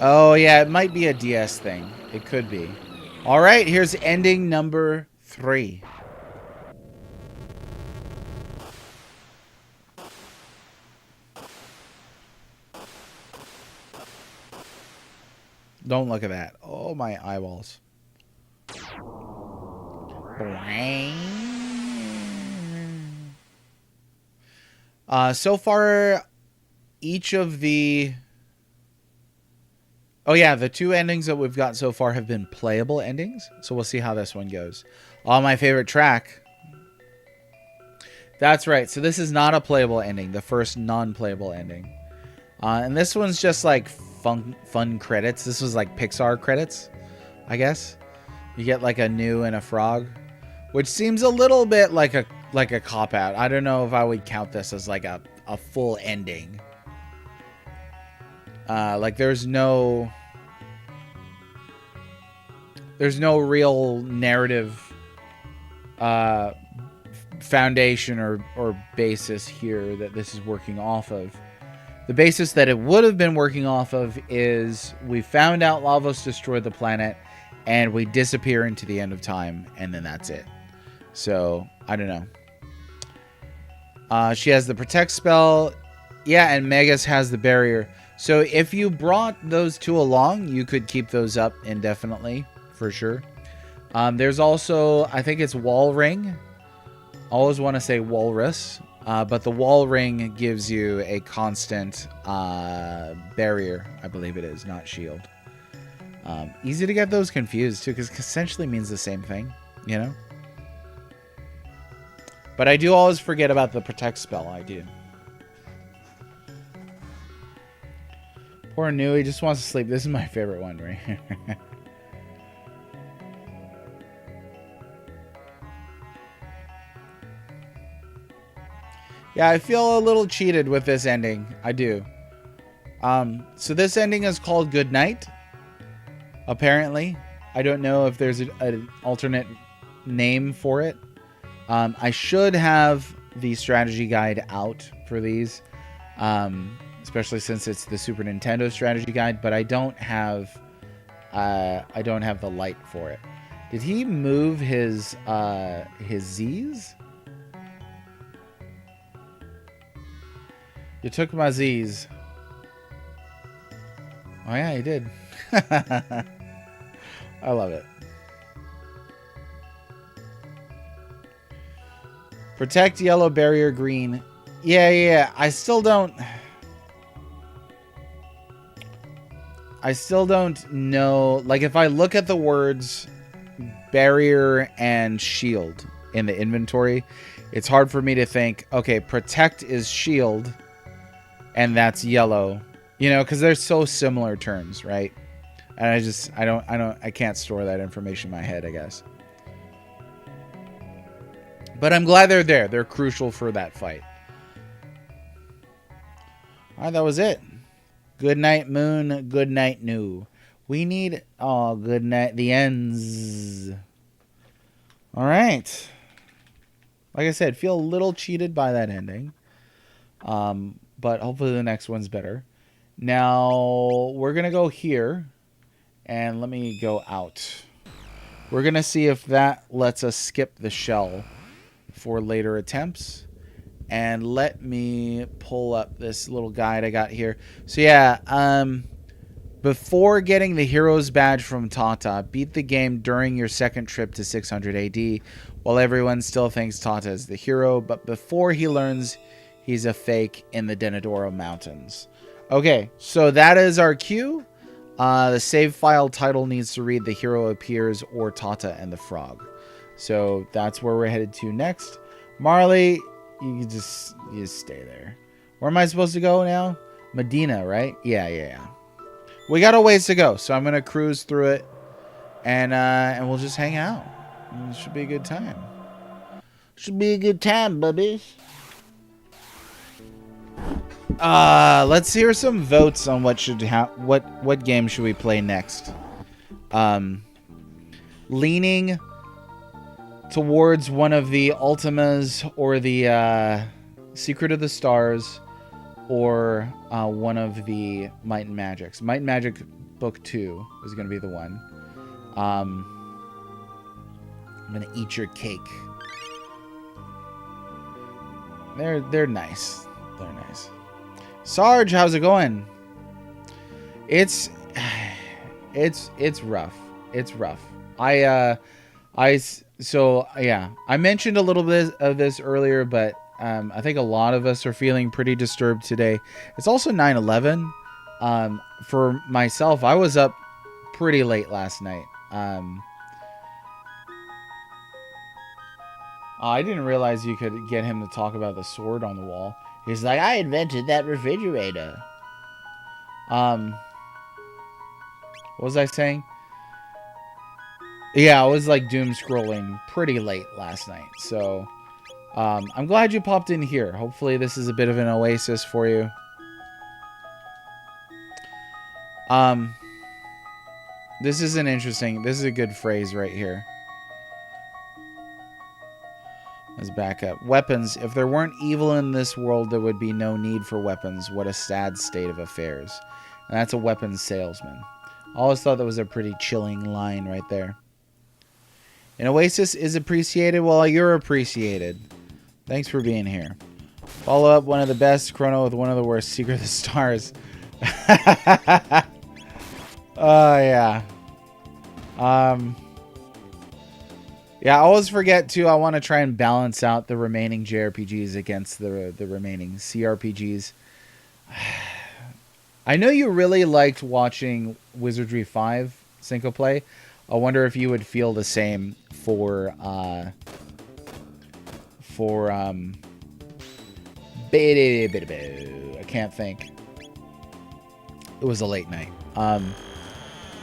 Oh, yeah, it might be a DS thing. It could be. All right, here's ending number 3. Don't look at that. Oh, my eyeballs. So far, each of the... Oh, yeah, the 2 endings that we've got so far have been playable endings. So we'll see how this one goes. Oh, my favorite track. That's right. So this is not a playable ending. The first non-playable ending. And this one's just like fun credits. This was like Pixar credits, I guess. You get like a gnu and a frog. Which seems a little bit like a cop-out. I don't know if I would count this as like a full ending. Like there's no real narrative foundation or basis here that this is working off of. The basis that it would have been working off of is we found out Lavos destroyed the planet and we disappear into the end of time and then that's it. So, I don't know. She has the protect spell. Yeah, and Megas has the barrier. So if you brought those 2 along, you could keep those up indefinitely, for sure. There's also, I think it's Wall Ring. I always want to say Walrus. But the Wall Ring gives you a constant barrier, I believe it is, not shield. Easy to get those confused, too, because essentially means the same thing, you know? But I do always forget about the protect spell, I do. Poor Nui just wants to sleep. This is my favorite one right here. Yeah, I feel a little cheated with this ending. I do. So this ending is called Good Night. Apparently. I don't know if there's an alternate name for it. I should have the strategy guide out for these. Especially since it's the Super Nintendo strategy guide, but I don't have the light for it. Did he move his Z's? You took my Z's. Oh yeah, he did. I love it. Protect yellow, barrier green. Yeah. I still don't know. Like, if I look at the words barrier and shield in the inventory, it's hard for me to think, okay, protect is shield, and that's yellow. You know, because they're so similar terms, right? And I can't store that information in my head, I guess. But I'm glad they're there. They're crucial for that fight. All right, that was it. Good night, Moon. Good night, New. We need... Oh, good night. The ends. All right. Like I said, feel a little cheated by that ending. But hopefully the next one's better. Now, we're going to go here. And let me go out. We're going to see if that lets us skip the shell for later attempts. And let me pull up this little guide I got here. So yeah, before getting the hero's badge from Tata, beat the game during your second trip to 600 AD, while everyone still thinks Tata is the hero, but before he learns he's a fake in the Denadoro Mountains. Okay, so that is our cue. The save file title needs to read "The Hero Appears" or "Tata and the Frog." So that's where we're headed to next. Marley, you just stay there. Where am I supposed to go now? Medina, right? Yeah. We got a ways to go, so I'm gonna cruise through it, and we'll just hang out. It should be a good time. Should be a good time, bubbies. Let's hear some votes on what game should we play next. Leaning towards one of the Ultimas or the Secret of the Stars, or one of the Might and Magics. Might and Magic Book 2 is going to be the one. I'm going to eat your cake. They're nice. They're nice. Sarge, how's it going? It's rough. It's rough. So yeah, I mentioned a little bit of this earlier, but I think a lot of us are feeling pretty disturbed today. It's also 9/11. For myself, I was up pretty late last night. I didn't realize you could get him to talk about the sword on the wall. He's like, I invented that refrigerator. What was I saying? Yeah, I was like doom scrolling pretty late last night. So I'm glad you popped in here. Hopefully this is a bit of an oasis for you. This is a good phrase right here. Let's back up. Weapons. If there weren't evil in this world, there would be no need for weapons. What a sad state of affairs. And that's a weapons salesman. I always thought that was a pretty chilling line right there. An oasis is appreciated while you're appreciated. Thanks for being here. Follow up one of the best, Chrono with one of the worst, Secret of the Stars. Oh, yeah. Yeah, I always forget, too. I want to try and balance out the remaining JRPGs against the remaining CRPGs. I know you really liked watching Wizardry 5 single play. I wonder if you would feel the same for I can't think. It was a late night.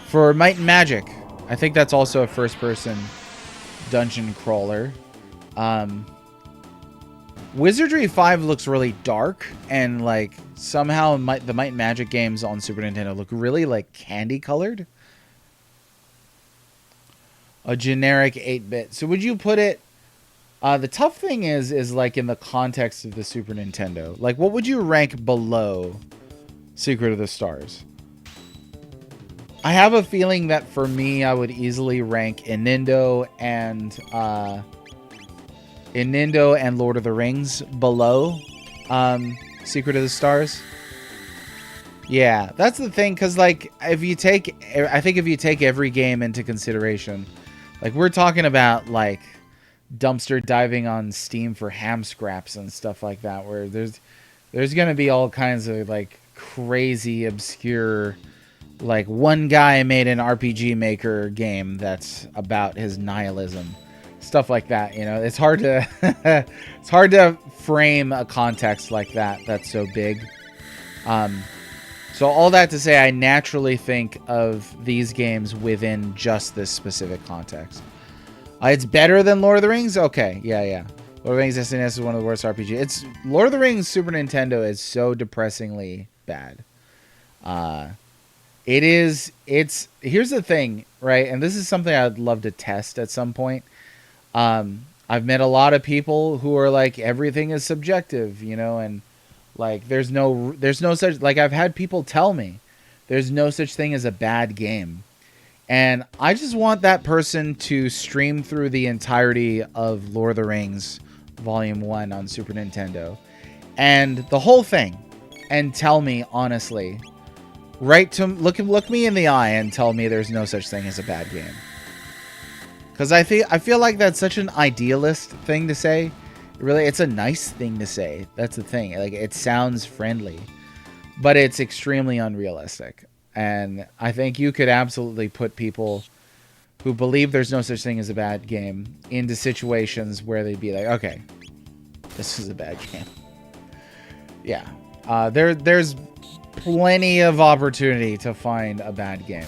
For Might and Magic, I think that's also a first-person dungeon crawler. Wizardry 5 looks really dark, and like somehow the Might and Magic games on Super Nintendo look really like candy colored. A generic 8-bit. So would you put it... the tough thing is like in the context of the Super Nintendo. Like, what would you rank below Secret of the Stars? I have a feeling that for me, I would easily rank Inindo and Lord of the Rings below Secret of the Stars. Yeah, that's the thing, because like I think if you take every game into consideration, like we're talking about like dumpster diving on Steam for ham scraps and stuff like that, where there's gonna be all kinds of like crazy obscure, like one guy made an RPG Maker game that's about his nihilism, stuff like that. You know, it's hard to it's hard to frame a context like that that's so big. So all that to say, I naturally think of these games within just this specific context. It's better than Lord of the Rings? Okay, yeah. Lord of the Rings SNES is one of the worst RPGs. Lord of the Rings Super Nintendo is so depressingly bad. Here's the thing, right? And this is something I'd love to test at some point. I've met a lot of people who are like, everything is subjective, and like there's no such, like, I've had people tell me there's no such thing as a bad game. And I just want that person to stream through the entirety of Lord of the Rings Volume 1 on Super Nintendo and the whole thing, and tell me honestly, look me in the eye and tell me there's no such thing as a bad game. Because I feel like that's such an idealist thing to say. Really, it's a nice thing to say. That's the thing. Like, it sounds friendly, but it's extremely unrealistic. And I think you could absolutely put people who believe there's no such thing as a bad game into situations where they'd be like, okay, this is a bad game. Yeah. There's plenty of opportunity to find a bad game.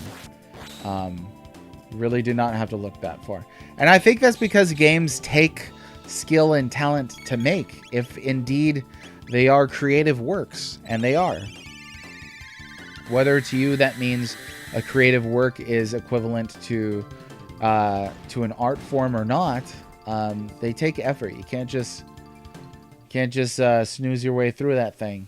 Really do not have to look that far. And I think that's because games take skill and talent to make, if indeed they are creative works, and they are. Whether to you that means a creative work is equivalent to an art form or not, they take effort. You can't just snooze your way through that thing.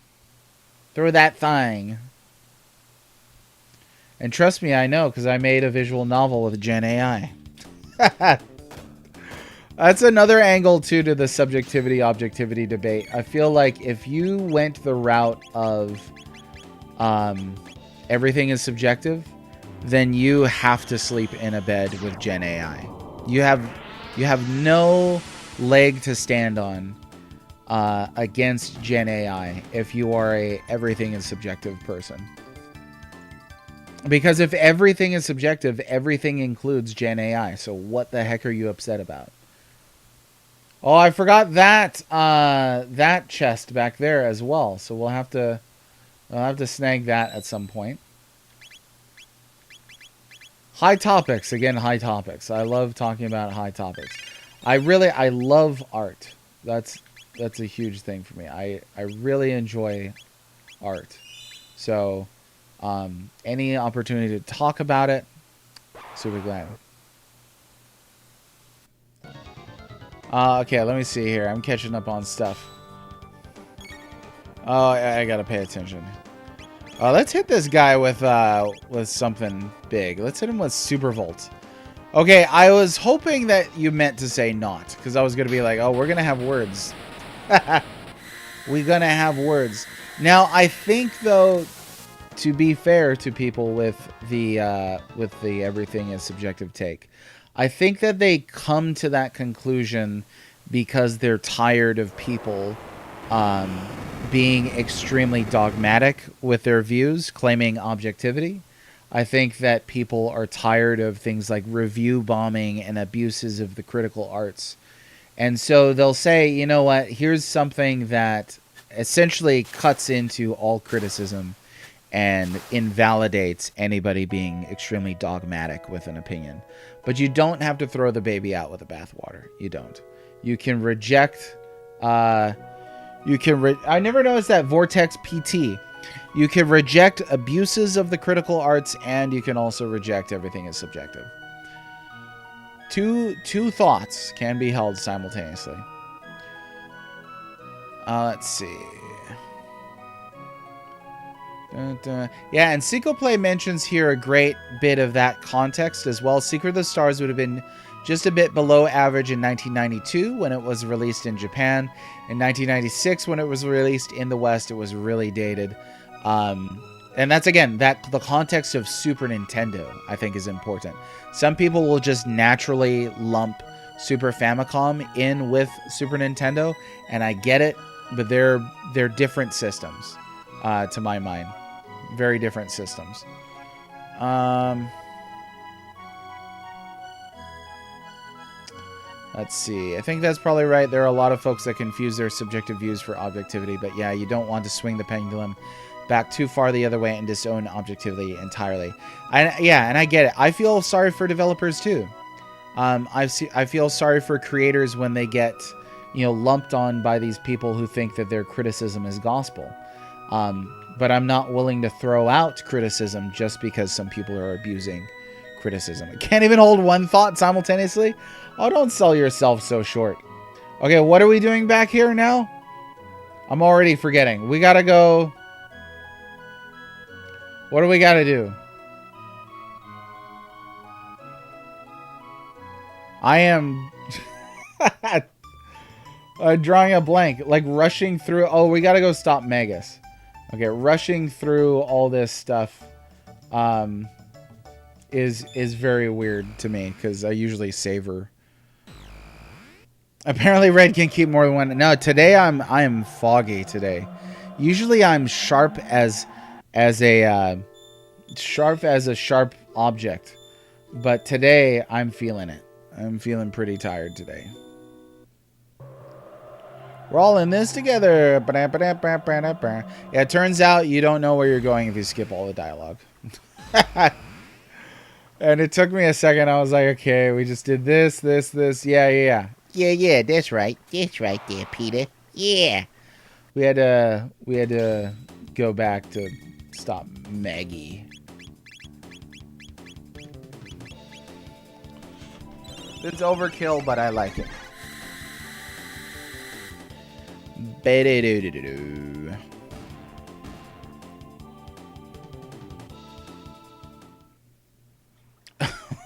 And trust me, I know, because I made a visual novel with Gen AI. That's another angle, too, to the subjectivity-objectivity debate. I feel like if you went the route of everything is subjective, then you have to sleep in a bed with Gen AI. You have no leg to stand on against Gen AI if you are a everything is subjective person. Because if everything is subjective, everything includes Gen AI. So what the heck are you upset about? Oh, I forgot that that chest back there as well. So we'll have to snag that at some point. High topics, again, high topics. I love talking about high topics. I love art. That's a huge thing for me. I really enjoy art. So any opportunity to talk about it, super glad. Okay, let me see here. I'm catching up on stuff. Oh, I gotta pay attention. Let's hit this guy with something big. Let's hit him with Super Volt. Okay, I was hoping that you meant to say not, because I was gonna be like, oh, we're gonna have words. We're gonna have words. Now, I think though, to be fair to people with the everything is subjective take, I think that they come to that conclusion because they're tired of people being extremely dogmatic with their views, claiming objectivity. I think that people are tired of things like review bombing and abuses of the critical arts. And so they'll say, you know what, here's something that essentially cuts into all criticism and invalidates anybody being extremely dogmatic with an opinion. But you don't have to throw the baby out with the bathwater. You don't. You can reject... I never noticed that Vortex PT. You can reject abuses of the critical arts, and you can also reject everything as subjective. Two thoughts can be held simultaneously. Let's see. Yeah, and Sequoplay mentions here a great bit of that context as well. Secret of the Stars would have been just a bit below average in 1992 when it was released in Japan. In 1996 when it was released in the West, it was really dated. And that's, again, the context of Super Nintendo, I think, is important. Some people will just naturally lump Super Famicom in with Super Nintendo, and I get it, but they're different systems, to my mind. Very different systems. Let's see. I think that's probably right. There are a lot of folks that confuse their subjective views for objectivity, but yeah, you don't want to swing the pendulum back too far the other way and disown objectivity entirely. And I get it. I feel sorry for developers too. I feel sorry for creators when they get, lumped on by these people who think that their criticism is gospel. But I'm not willing to throw out criticism just because some people are abusing criticism. I can't even hold one thought simultaneously. Oh, don't sell yourself so short. Okay, what are we doing back here now? I'm already forgetting. We gotta go. What do we gotta do? I am drawing a blank. Like rushing through. Oh, we gotta go stop Magus. Okay, rushing through all this stuff is very weird to me because I usually savor. Apparently Red can keep more than one. No, today I am foggy today. Usually I'm sharp as a sharp object. But today I'm feeling it. I'm feeling pretty tired today. We're all in this together. Yeah, it turns out you don't know where you're going if you skip all the dialogue. And it took me a second. I was like, okay, we just did this. Yeah, that's right. That's right there, Peter. Yeah. We had to go back to stop Maggie. It's overkill, but I like it.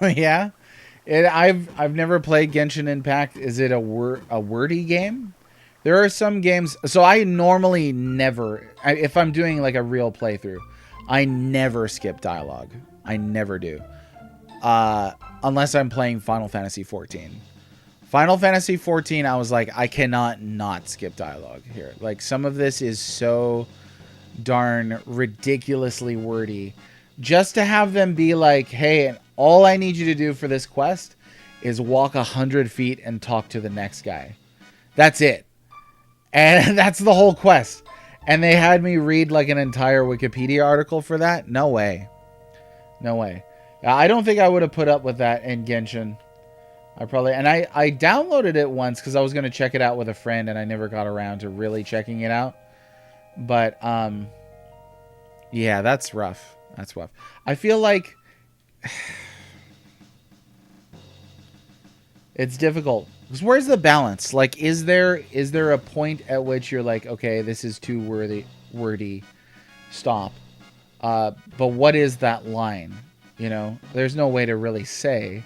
Yeah, I've never played Genshin Impact. Is it a wordy game? There are some games. So I normally never, if I'm doing like a real playthrough, I never skip dialogue. I never do, unless I'm playing Final Fantasy 14. Final Fantasy 14, I was like, I cannot not skip dialogue here. Like, some of this is so darn ridiculously wordy. Just to have them be like, hey, all I need you to do for this quest is walk 100 feet and talk to the next guy. That's it. And that's the whole quest. And they had me read like an entire Wikipedia article for that? No way. No way. I don't think I would have put up with that in Genshin. I downloaded it once because I was going to check it out with a friend and I never got around to really checking it out. But, yeah, that's rough. That's rough. I feel like it's difficult. Because where's the balance? Like, is there a point at which you're like, okay, this is too wordy, stop. But what is that line? You know, there's no way to really say.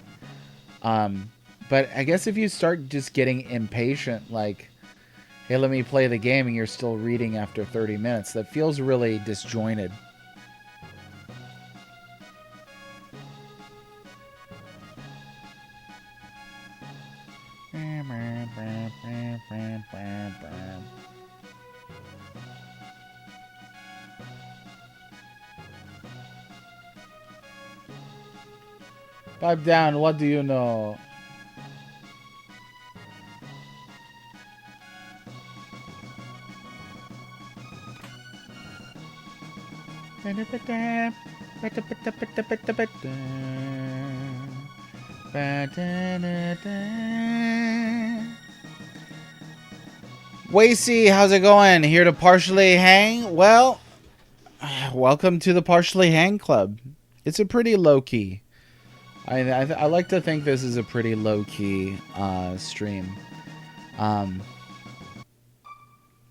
But I guess if you start just getting impatient, like, hey, let me play the game, and you're still reading after 30 minutes, that feels really disjointed. Pipe down, what do you know? Wacy, how's it going? Here to partially hang? Well, welcome to the Partially Hang Club. It's a pretty low-key. I like to think this is a pretty low-key stream.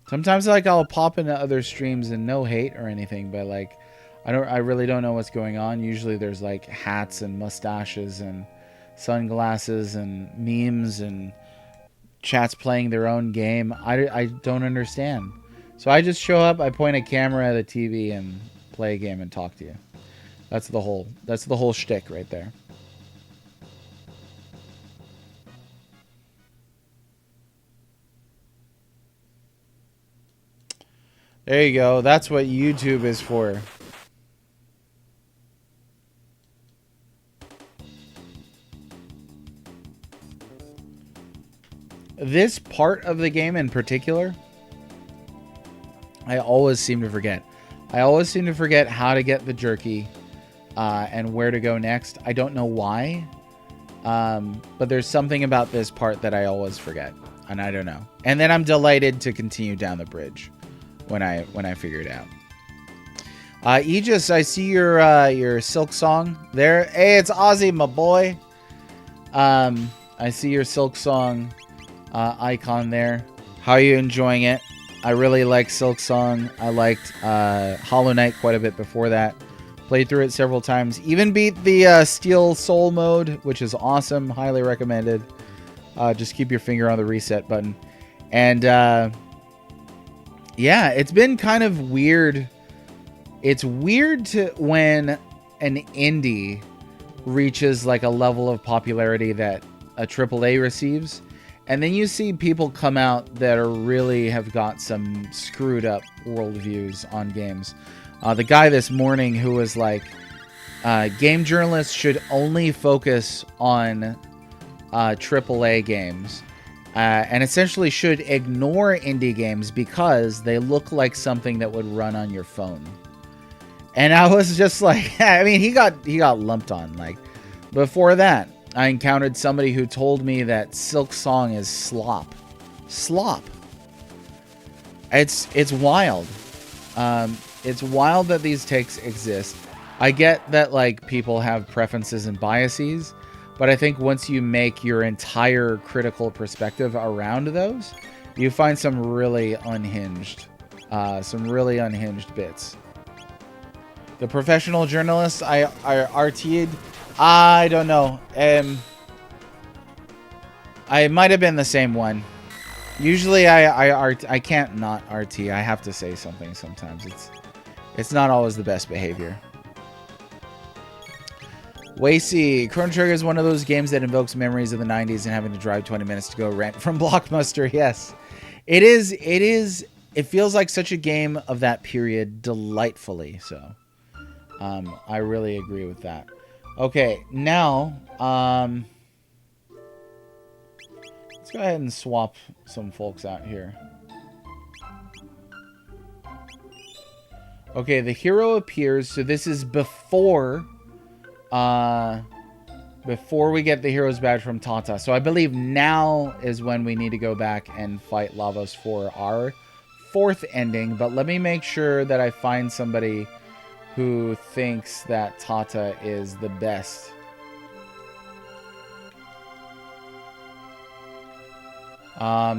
Sometimes like I'll pop into other streams and no hate or anything, but like I really don't know what's going on. Usually there's like hats and mustaches and sunglasses and memes and chats playing their own game. I don't understand. So I just show up, I point a camera at a TV and play a game and talk to you. That's the whole shtick right there. There you go. That's what YouTube is for. This part of the game in particular, I always seem to forget. I always seem to forget how to get the jerky and where to go next. I don't know why, but there's something about this part that I always forget, and I don't know. And then I'm delighted to continue down the bridge when I figure it out. Aegis, I see your Silk Song there. Hey, it's Ozzy, my boy. I see your Silk Song icon there. How are you enjoying it? I really like Silk Song. I liked Hollow Knight quite a bit before that. Played through it several times. Even beat the Steel Soul mode, which is awesome. Highly recommended. Just keep your finger on the reset button. And yeah, it's been kind of weird. It's weird when an indie reaches like a level of popularity that a AAA receives, and then you see people come out that are really have got some screwed up worldviews on games. The guy this morning who was like, game journalists should only focus on AAA games, and essentially should ignore indie games because they look like something that would run on your phone. And I was just like, I mean, he got lumped on. Like, before that, I encountered somebody who told me that Silk Song is slop. Slop. It's wild. It's wild that these takes exist. I get that, like, people have preferences and biases, but I think once you make your entire critical perspective around those, you find some really unhinged bits. The professional journalist I RT'd, I don't know. I might have been the same one. Usually I can't not RT. I have to say something sometimes. It's not always the best behavior. Wacy, Chrono Trigger is one of those games that invokes memories of the 90s and having to drive 20 minutes to go rent from Blockbuster. Yes. It is. It feels like such a game of that period, delightfully so. I really agree with that. Okay, now, let's go ahead and swap some folks out here. Okay, the hero appears, so this is before we get the hero's badge from Tata. So I believe now is when we need to go back and fight Lavos for our 4th ending, but let me make sure that I find somebody who thinks that Tata is the best.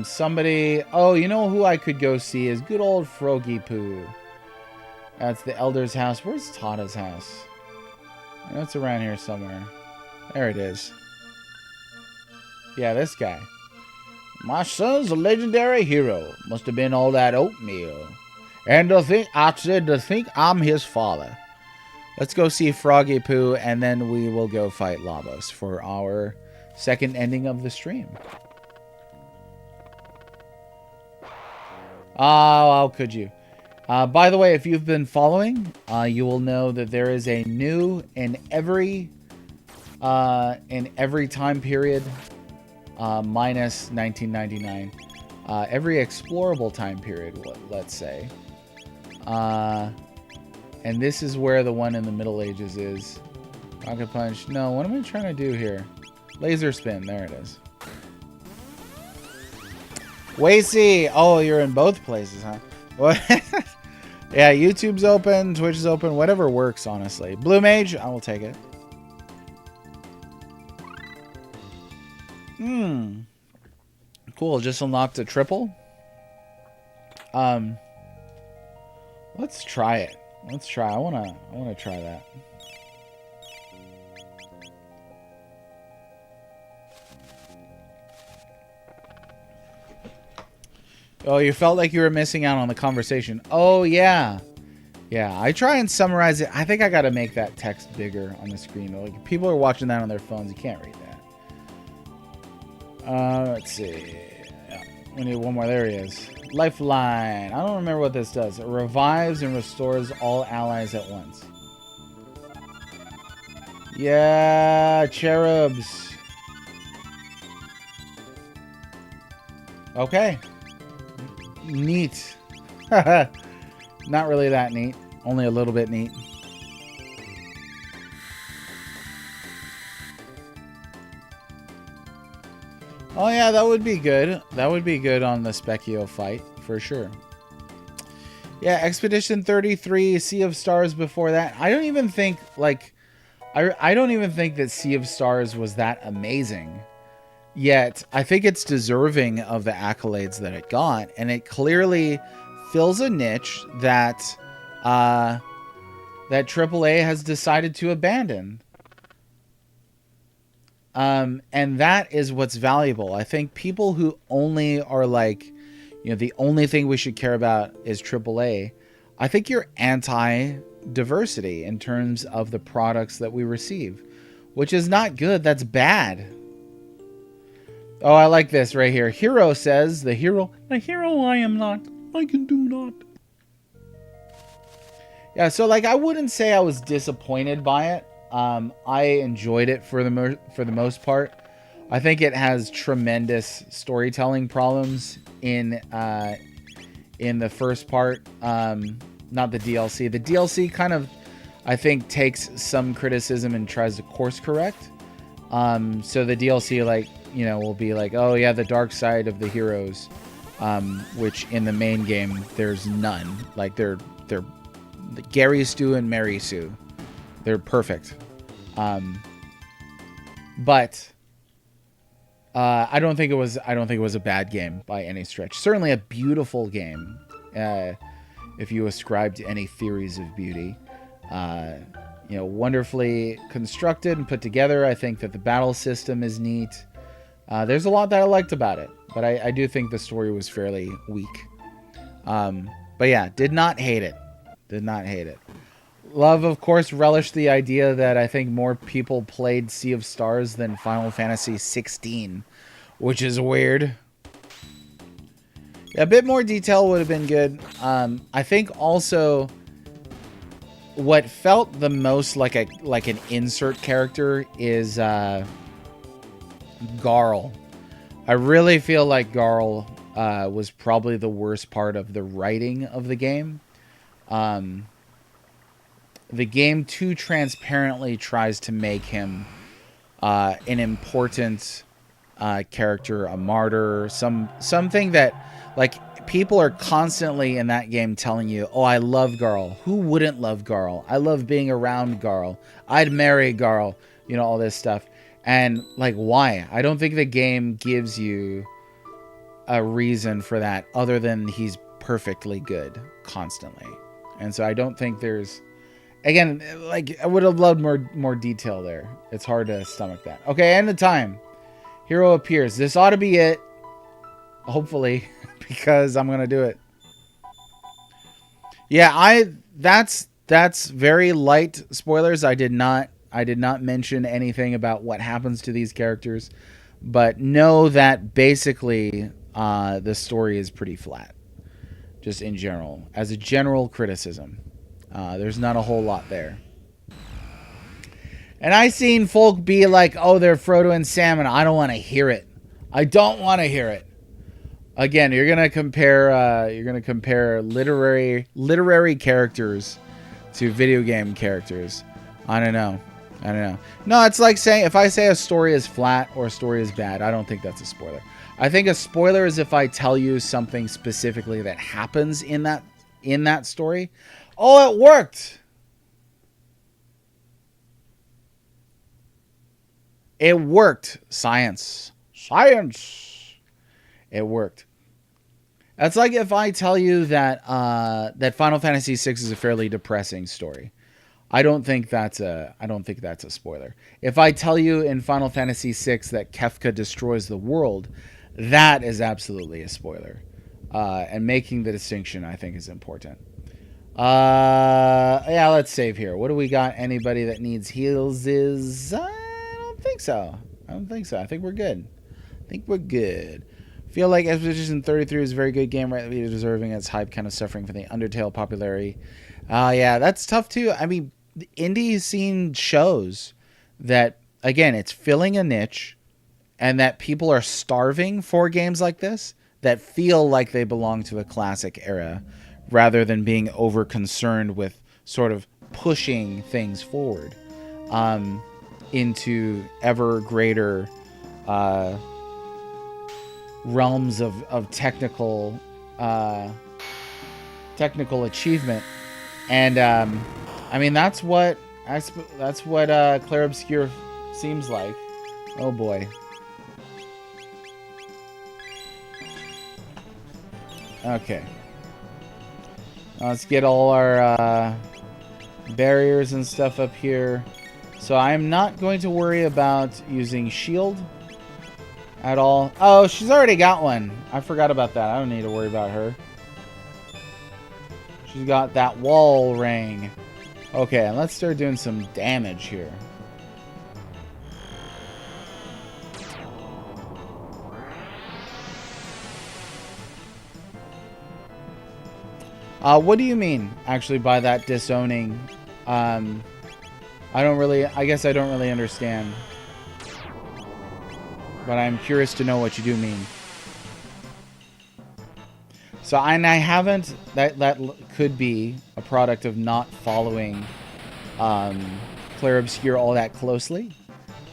Somebody... Oh, you know who I could go see is good old Froggy Poo. That's the Elder's house. Where's Tata's house? I know it's around here somewhere. There it is. Yeah, this guy. My son's a legendary hero. Must have been all that oatmeal. And to think I'm his father. Let's go see Froggy Poo, and then we will go fight Lavos for our 2nd ending of the stream. Oh, how could you? By the way, if you've been following, you will know that there is a new in every time period, minus 1999, every explorable time period, let's say. And this is where the one in the Middle Ages is. Rocket Punch. No, what am I trying to do here? Laser Spin. There it is. Wacy. Oh, you're in both places, huh? What? Yeah, YouTube's open. Twitch is open. Whatever works, honestly. Blue Mage. I will take it. Cool. Just unlocked a triple. Let's try it. Let's try. I wanna try that. Oh, you felt like you were missing out on the conversation. Oh yeah. Yeah, I try and summarize it. I think I gotta make that text bigger on the screen. Like, people are watching that on their phones. You can't read that. Let's see. Yeah, we need one more. There he is. Lifeline. I don't remember what this does. It revives and restores all allies at once. Yeah, cherubs. Okay. Neat. Not really that neat. Only a little bit neat. Oh yeah, that would be good. That would be good on the Specchio fight, for sure. Yeah, Expedition 33, Sea of Stars before that. I don't even think, like... I don't even think that Sea of Stars was that amazing. Yet, I think it's deserving of the accolades that it got. And it clearly fills a niche that... that AAA has decided to abandon. And that is what's valuable. I think people who only are like, you know, the only thing we should care about is AAA. I think you're anti-diversity in terms of the products that we receive, which is not good. That's bad. Oh, I like this right here. Hero says, the hero I am not. I can do not. Yeah, so like I wouldn't say I was disappointed by it. I enjoyed it for the most part. I think it has tremendous storytelling problems in the first part. Not the DLC. The DLC kind of, I think, takes some criticism and tries to course correct. So the DLC, like, you know, will be like, oh yeah, the dark side of the heroes, which in the main game there's none. Like they're Gary Stu and Mary Sue. They're perfect. But I don't think it was a bad game by any stretch. Certainly a beautiful game. If you ascribe to any theories of beauty. You know, wonderfully constructed and put together. I think that the battle system is neat. There's a lot that I liked about it, but I do think the story was fairly weak. But yeah, did not hate it. Did not hate it. Love, of course, relished the idea that I think more people played Sea of Stars than Final Fantasy 16, which is weird. Yeah, a bit more detail would have been good. I think also what felt the most like an insert character is Garl. I really feel like Garl was probably the worst part of the writing of the game. The game too transparently tries to make him an important character, a martyr, something that, like, people are constantly in that game telling you, oh, I love Garl. Who wouldn't love Garl? I love being around Garl. I'd marry Garl. You know, all this stuff. And, like, why? I don't think the game gives you a reason for that other than he's perfectly good constantly. And so I don't think there's... Again, like, I would have loved more detail there. It's hard to stomach that. Okay, end the time. Hero appears. This ought to be it. Hopefully, because I'm gonna do it. Yeah, that's very light spoilers. I did not mention anything about what happens to these characters, but know that basically the story is pretty flat, just in general, as a general criticism. There's not a whole lot there. And I seen folk be like, oh, they're Frodo and Sam, and I don't want to hear it. I don't want to hear it. Again, you're gonna compare literary characters to video game characters. I don't know. No, it's like saying, if I say a story is flat or a story is bad, I don't think that's a spoiler. I think a spoiler is if I tell you something specifically that happens in that story. Oh, it worked. It worked. Science. It worked. That's like if I tell you that that Final Fantasy VI is a fairly depressing story. I don't think that's a spoiler. If I tell you in Final Fantasy VI that Kefka destroys the world, that is absolutely a spoiler. And making the distinction, I think, is important. Yeah, let's save here. What do we got? Anybody that needs heals is... I don't think so. I think we're good. Feel like Expedition 33 is a very good game, rightly deserving its hype, kind of suffering from the Undertale popularity. Yeah, that's tough too. I mean, the indie scene shows that, again, it's filling a niche and that people are starving for games like this that feel like they belong to a classic era rather than being over concerned with sort of pushing things forward into ever greater realms of technical achievement. And I mean, that's what Clair Obscur seems like. Oh boy. Okay. Let's get all our barriers and stuff up here. So I'm not going to worry about using shield at all. Oh, she's already got one. I forgot about that. I don't need to worry about her. She's got that wall ring. Okay, let's start doing some damage here. What do you mean, actually, by that disowning? I guess I don't really understand. But I'm curious to know what you do mean. So, and I haven't, that could be a product of not following Clair Obscur all that closely.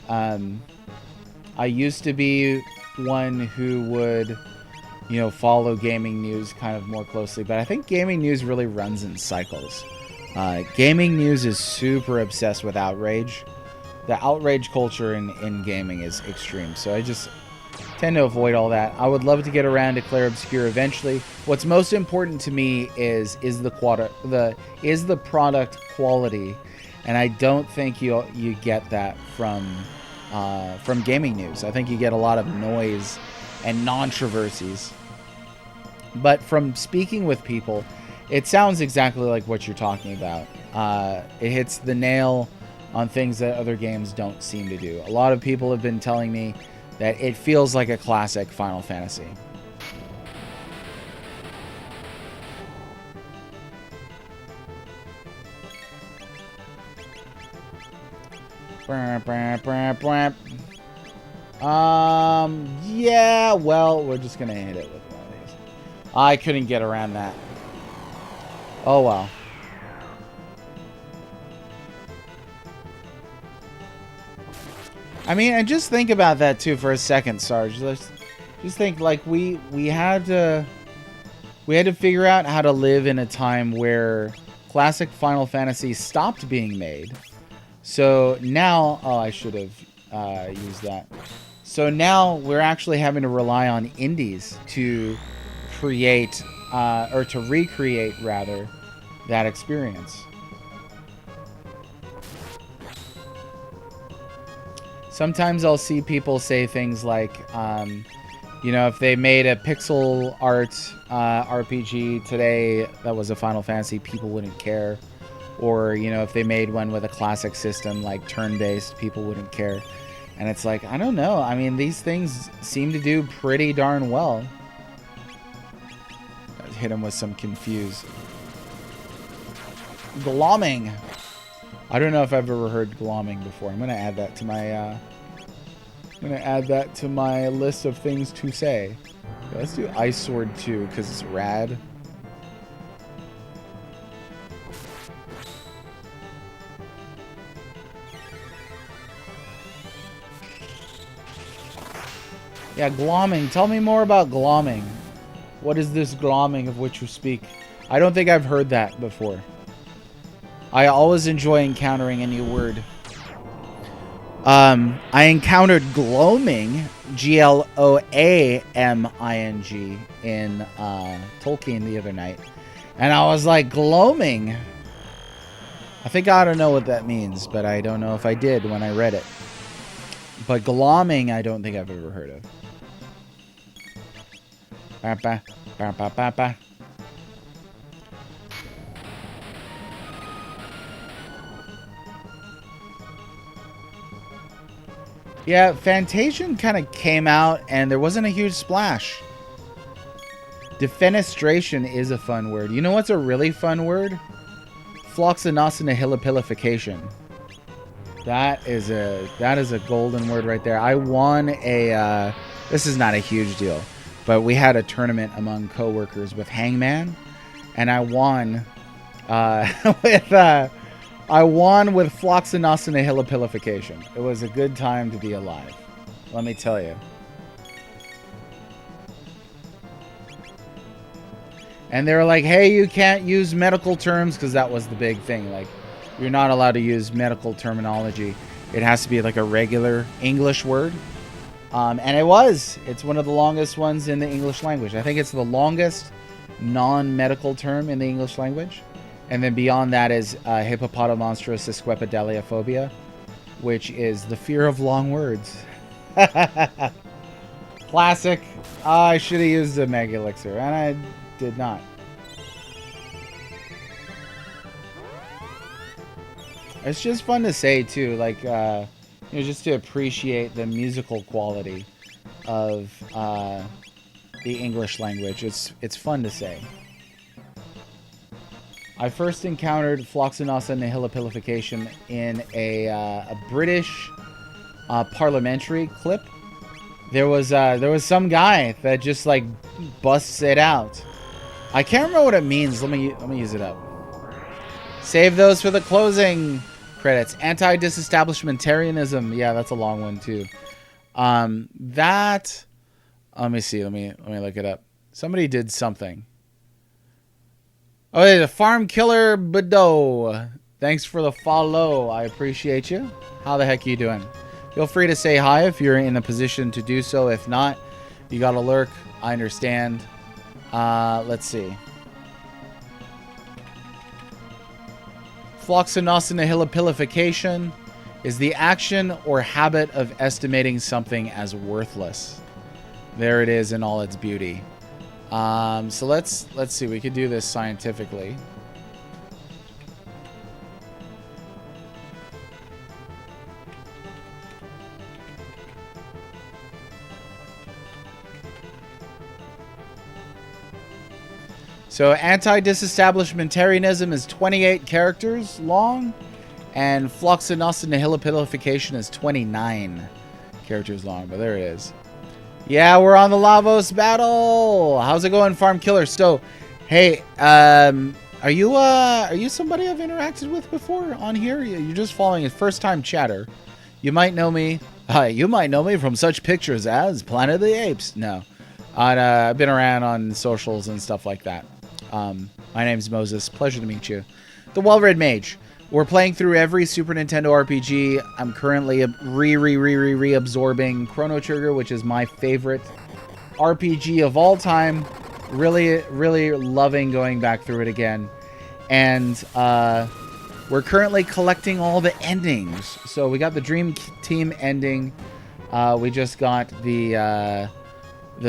I used to be one who would, follow gaming news kind of more closely, but I think gaming news really runs in cycles. Gaming news is super obsessed with outrage. The outrage culture in gaming is extreme, so I just tend to avoid all that. I would love to get around to Clair Obscur eventually. What's most important to me is the product quality, and I don't think you get that from gaming news. I think you get a lot of noise and controversies. But from speaking with people, it sounds exactly like what you're talking about. It hits the nail on things that other games don't seem to do. A lot of people have been telling me that it feels like a classic Final Fantasy. Yeah, well, we're just gonna hit it with one of these. I couldn't get around that. Oh well. I mean, and just think about that too for a second, Sarge. Just think, like, we had to figure out how to live in a time where classic Final Fantasy stopped being made. So now, oh, I should have used that. So now we're actually having to rely on indies to create, or to recreate rather, that experience. Sometimes I'll see people say things like, if they made a pixel art RPG today that was a Final Fantasy, people wouldn't care. Or, if they made one with a classic system like turn-based, people wouldn't care. And it's like, I don't know. I mean, these things seem to do pretty darn well. Hit him with some confuse. Glomming. I don't know if I've ever heard glomming before. I'm gonna add that to my list of things to say. Let's do Ice Sword 2 because it's rad. Yeah, glomming. Tell me more about glomming. What is this glomming of which you speak? I don't think I've heard that before. I always enjoy encountering a new word. I encountered gloaming, Gloaming, in Tolkien the other night. And I was like, gloaming? I think I don't know what that means, but I don't know if I did when I read it. But gloaming, I don't think I've ever heard of. Ba, ba, ba, ba, ba. Yeah, Fantasian kind of came out and there wasn't a huge splash. Defenestration is a fun word. You know what's a really fun word? Floxinosinahilipilification. That is a golden word right there. I won a this is not a huge deal, but we had a tournament among coworkers with Hangman, and I won with I won with floxinosinahilipilification. It was a good time to be alive. Let me tell you. And they were like, hey, you can't use medical terms, because that was the big thing. Like, you're not allowed to use medical terminology. It has to be like a regular English word. And it was. It's one of the longest ones in the English language. I think it's the longest non-medical term in the English language. And then beyond that is hippopotamonstrosesquipedaliophobia, which is the fear of long words. Classic. I should have used the Mega Elixir, and I did not. It's just fun to say, too, like, just to appreciate the musical quality of the English language. It's fun to say. I first encountered floxinosinahilipilification in a British parliamentary clip. There was some guy that just like busts it out. I can't remember what it means. Let me use it up. Save those for the closing credits. Anti-disestablishmentarianism. Yeah, that's a long one too. That. Let me see. Let me look it up. Somebody did something. Oh, yeah, the Farm Killer Bedeau. Thanks for the follow. I appreciate you. How the heck are you doing? Feel free to say hi if you're in a position to do so. If not, you got to lurk. I understand. Let's see. Floxinosinahilipilification is the action or habit of estimating something as worthless. There it is in all its beauty. So let's see. We could do this scientifically. So anti-disestablishmentarianism is 28 characters long, and floxinosinahilipilification is 29 characters long. But there it is. Yeah, we're on the Lavos battle. How's it going, Farm Killer? So, hey, are you somebody I've interacted with before on here? You're just following a first-time chatter. You might know me. You might know me from such pictures as Planet of the Apes. No, I've been around on socials and stuff like that. My name's Moses. Pleasure to meet you. The Well-Read Mage. We're playing through every Super Nintendo RPG. I'm currently reabsorbing Chrono Trigger, which is my favorite RPG of all time. Really, really loving going back through it again. And we're currently collecting all the endings. So we got the Dream Team ending. We just got the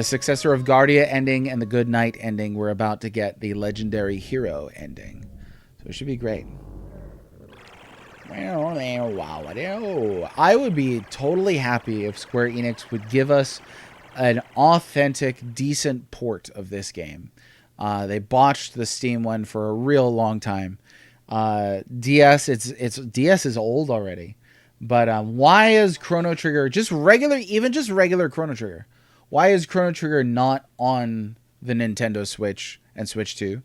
Successor of Guardia ending and the Good Night ending. We're about to get the Legendary Hero ending. So it should be great. I would be totally happy if Square Enix would give us an authentic, decent port of this game. They botched the Steam one for a real long time. DS is old already. But why is Chrono Trigger just regular Chrono Trigger? Why is Chrono Trigger not on the Nintendo Switch and Switch 2?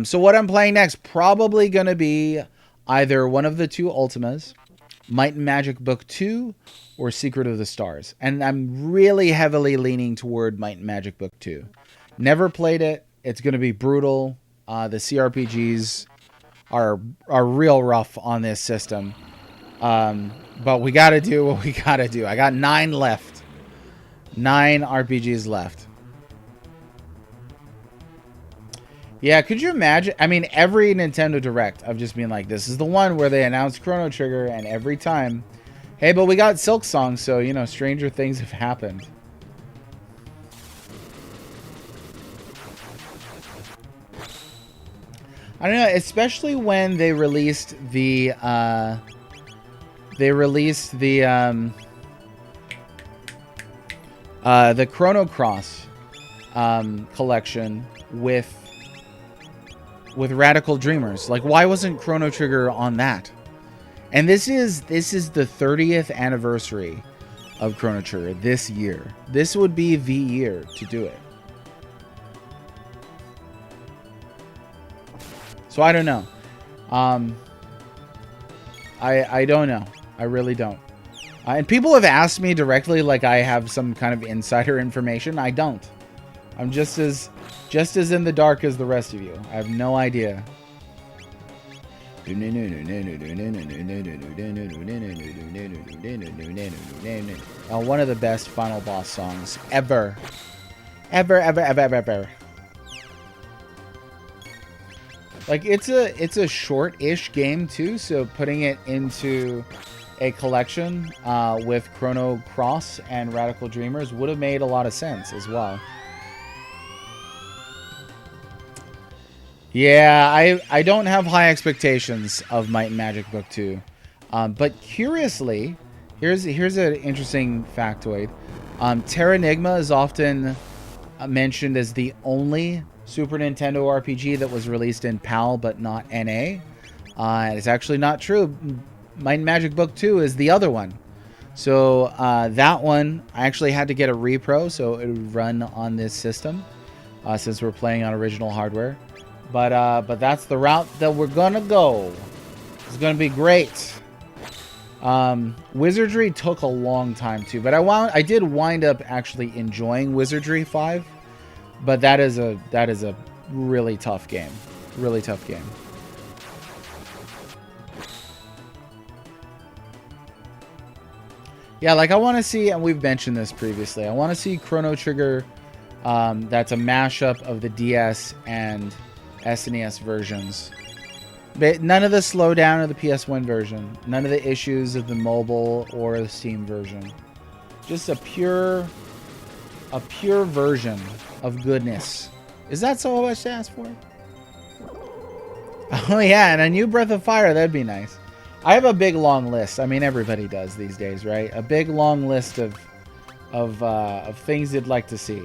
So what I'm playing next, probably going to be either one of the two Ultimas, Might and Magic Book 2, or Secret of the Stars. And I'm really heavily leaning toward Might and Magic Book 2. Never played it. It's going to be brutal. The CRPGs are real rough on this system. But we got to do what we got to do. I got 9 left. 9 RPGs left. Yeah, could you imagine? I mean, every Nintendo Direct, I've just been like, this is the one where they announced Chrono Trigger, and every time, hey, but we got Silk Song, so, you know, stranger things have happened. I don't know, especially when they released the, Chrono Cross, collection with Radical Dreamers. Like, why wasn't Chrono Trigger on that? And this is the 30th anniversary of Chrono Trigger this year. This would be the year to do it. So I don't know. I don't know. I really don't. And people have asked me directly, like I have some kind of insider information. I don't. I'm just as in the dark as the rest of you. I have no idea. Oh, one of the best final boss songs ever. Ever. Like, it's a short-ish game, too, so putting it into a collection with Chrono Cross and Radical Dreamers would have made a lot of sense as well. Yeah, I don't have high expectations of Might and Magic Book 2. But curiously, here's an interesting factoid. Terranigma is often mentioned as the only Super Nintendo RPG that was released in PAL but not NA. It's actually not true. Might and Magic Book 2 is the other one. So that one, I actually had to get a repro so it would run on this system since we're playing on original hardware. But that's the route that we're gonna go. It's gonna be great. Wizardry took a long time too, but I did wind up actually enjoying Wizardry 5. But that is a really tough game. Really tough game. Yeah, like I want to see, and we've mentioned this previously, I want to see Chrono Trigger that's a mashup of the DS and SNES versions. But none of the slowdown of the PS1 version. None of the issues of the mobile or the Steam version. Just a pure version of goodness. Is that so much to ask for? Oh yeah, and a new Breath of Fire, that'd be nice. I have a big long list. I mean, everybody does these days, right? A big long list of things you'd like to see.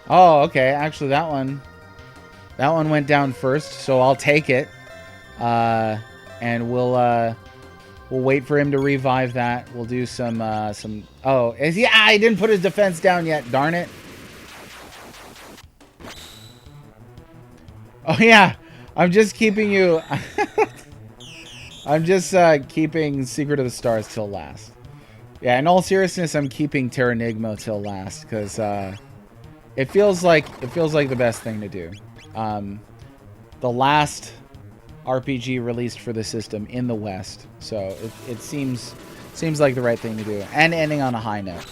Oh, okay. Actually, that one went down first, so I'll take it. And we'll wait for him to revive that. We'll do some. Oh, yeah, he didn't put his defense down yet. Darn it. Oh yeah, I'm just keeping you. I'm just keeping Secret of the Stars till last. Yeah, in all seriousness, I'm keeping Terranigma till last because it feels like the best thing to do. The last RPG released for the system in the West, so it seems like the right thing to do, and ending on a high note.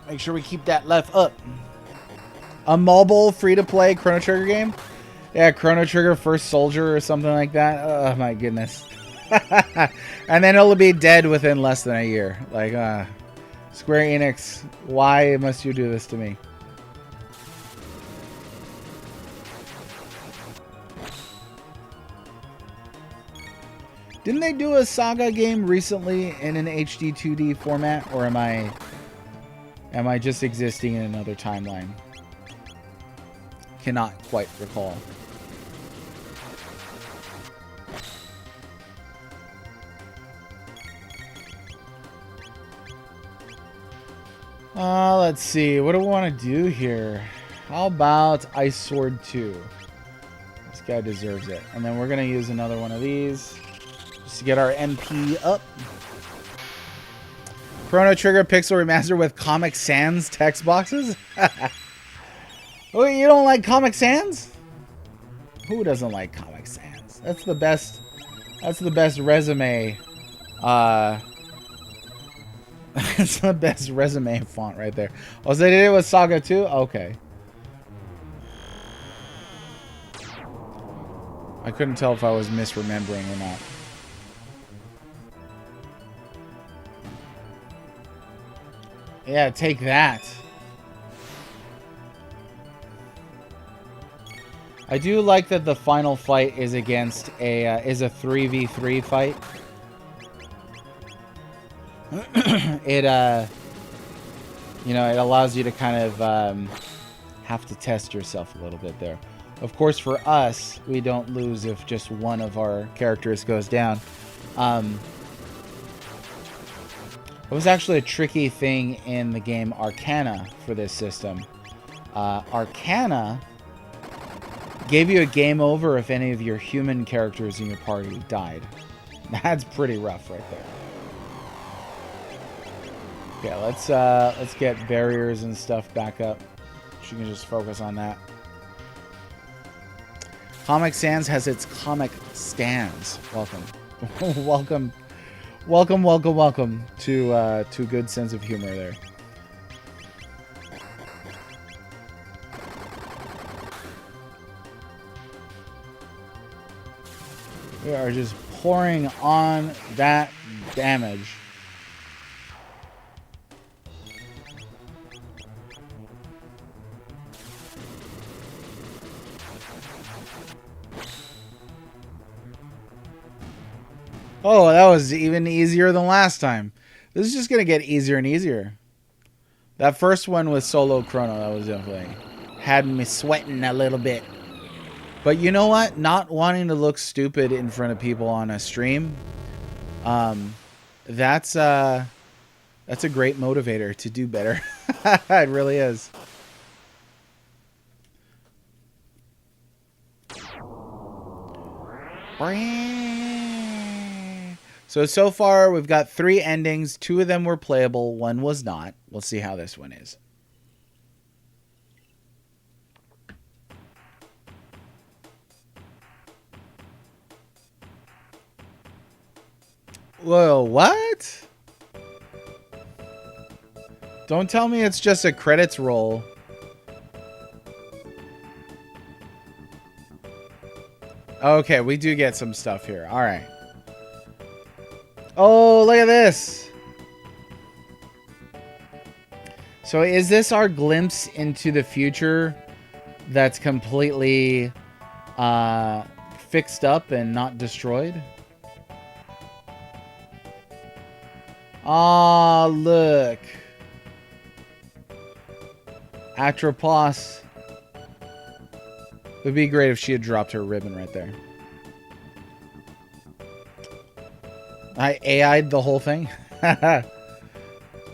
Make sure we keep that left up. A mobile free-to-play Chrono Trigger game? Yeah, Chrono Trigger First Soldier or something like that. Oh my goodness. And then it'll be dead within less than a year. Like, Square Enix, why must you do this to me? Didn't they do a Saga game recently in an HD 2D format, or am I just existing in another timeline? Cannot quite recall. Let's see. What do we want to do here? How about Ice Sword 2? This guy deserves it. And then we're going to use another one of these just to get our MP up. Chrono Trigger Pixel Remaster with Comic Sans text boxes? Oh, you don't like Comic Sans? Who doesn't like Comic Sans? That's the best resume. That's the best resume font right there. Oh, so they did it with Saga 2? Okay. I couldn't tell if I was misremembering or not. Yeah, take that. I do like that the final fight is against a 3v3 fight. It you know, it allows you to kind of have to test yourself a little bit there. Of course, for us, we don't lose if just one of our characters goes down. It was actually a tricky thing in the game Arcana for this system. Arcana gave you a game over if any of your human characters in your party died. That's pretty rough right there. Okay, let's get barriers and stuff back up. She can just focus on that. Comic Sans has its comic stands. Welcome. welcome to good sense of humor there. We are just pouring on that damage. Oh, that was even easier than last time. This is just going to get easier and easier. That first one with solo Chrono, that was definitely had me sweating a little bit. But you know what? Not wanting to look stupid in front of people on a stream, that's a great motivator to do better. It really is. So far, we've got 3 endings. 2 of them were playable. 1 was not. We'll see how this one is. Whoa, what? Don't tell me it's just a credits roll. Okay, we do get some stuff here. All right. Oh, look at this. So is this our glimpse into the future that's completely fixed up and not destroyed? Ah, look. Atropos. It would be great if she had dropped her ribbon right there. I AI'd the whole thing.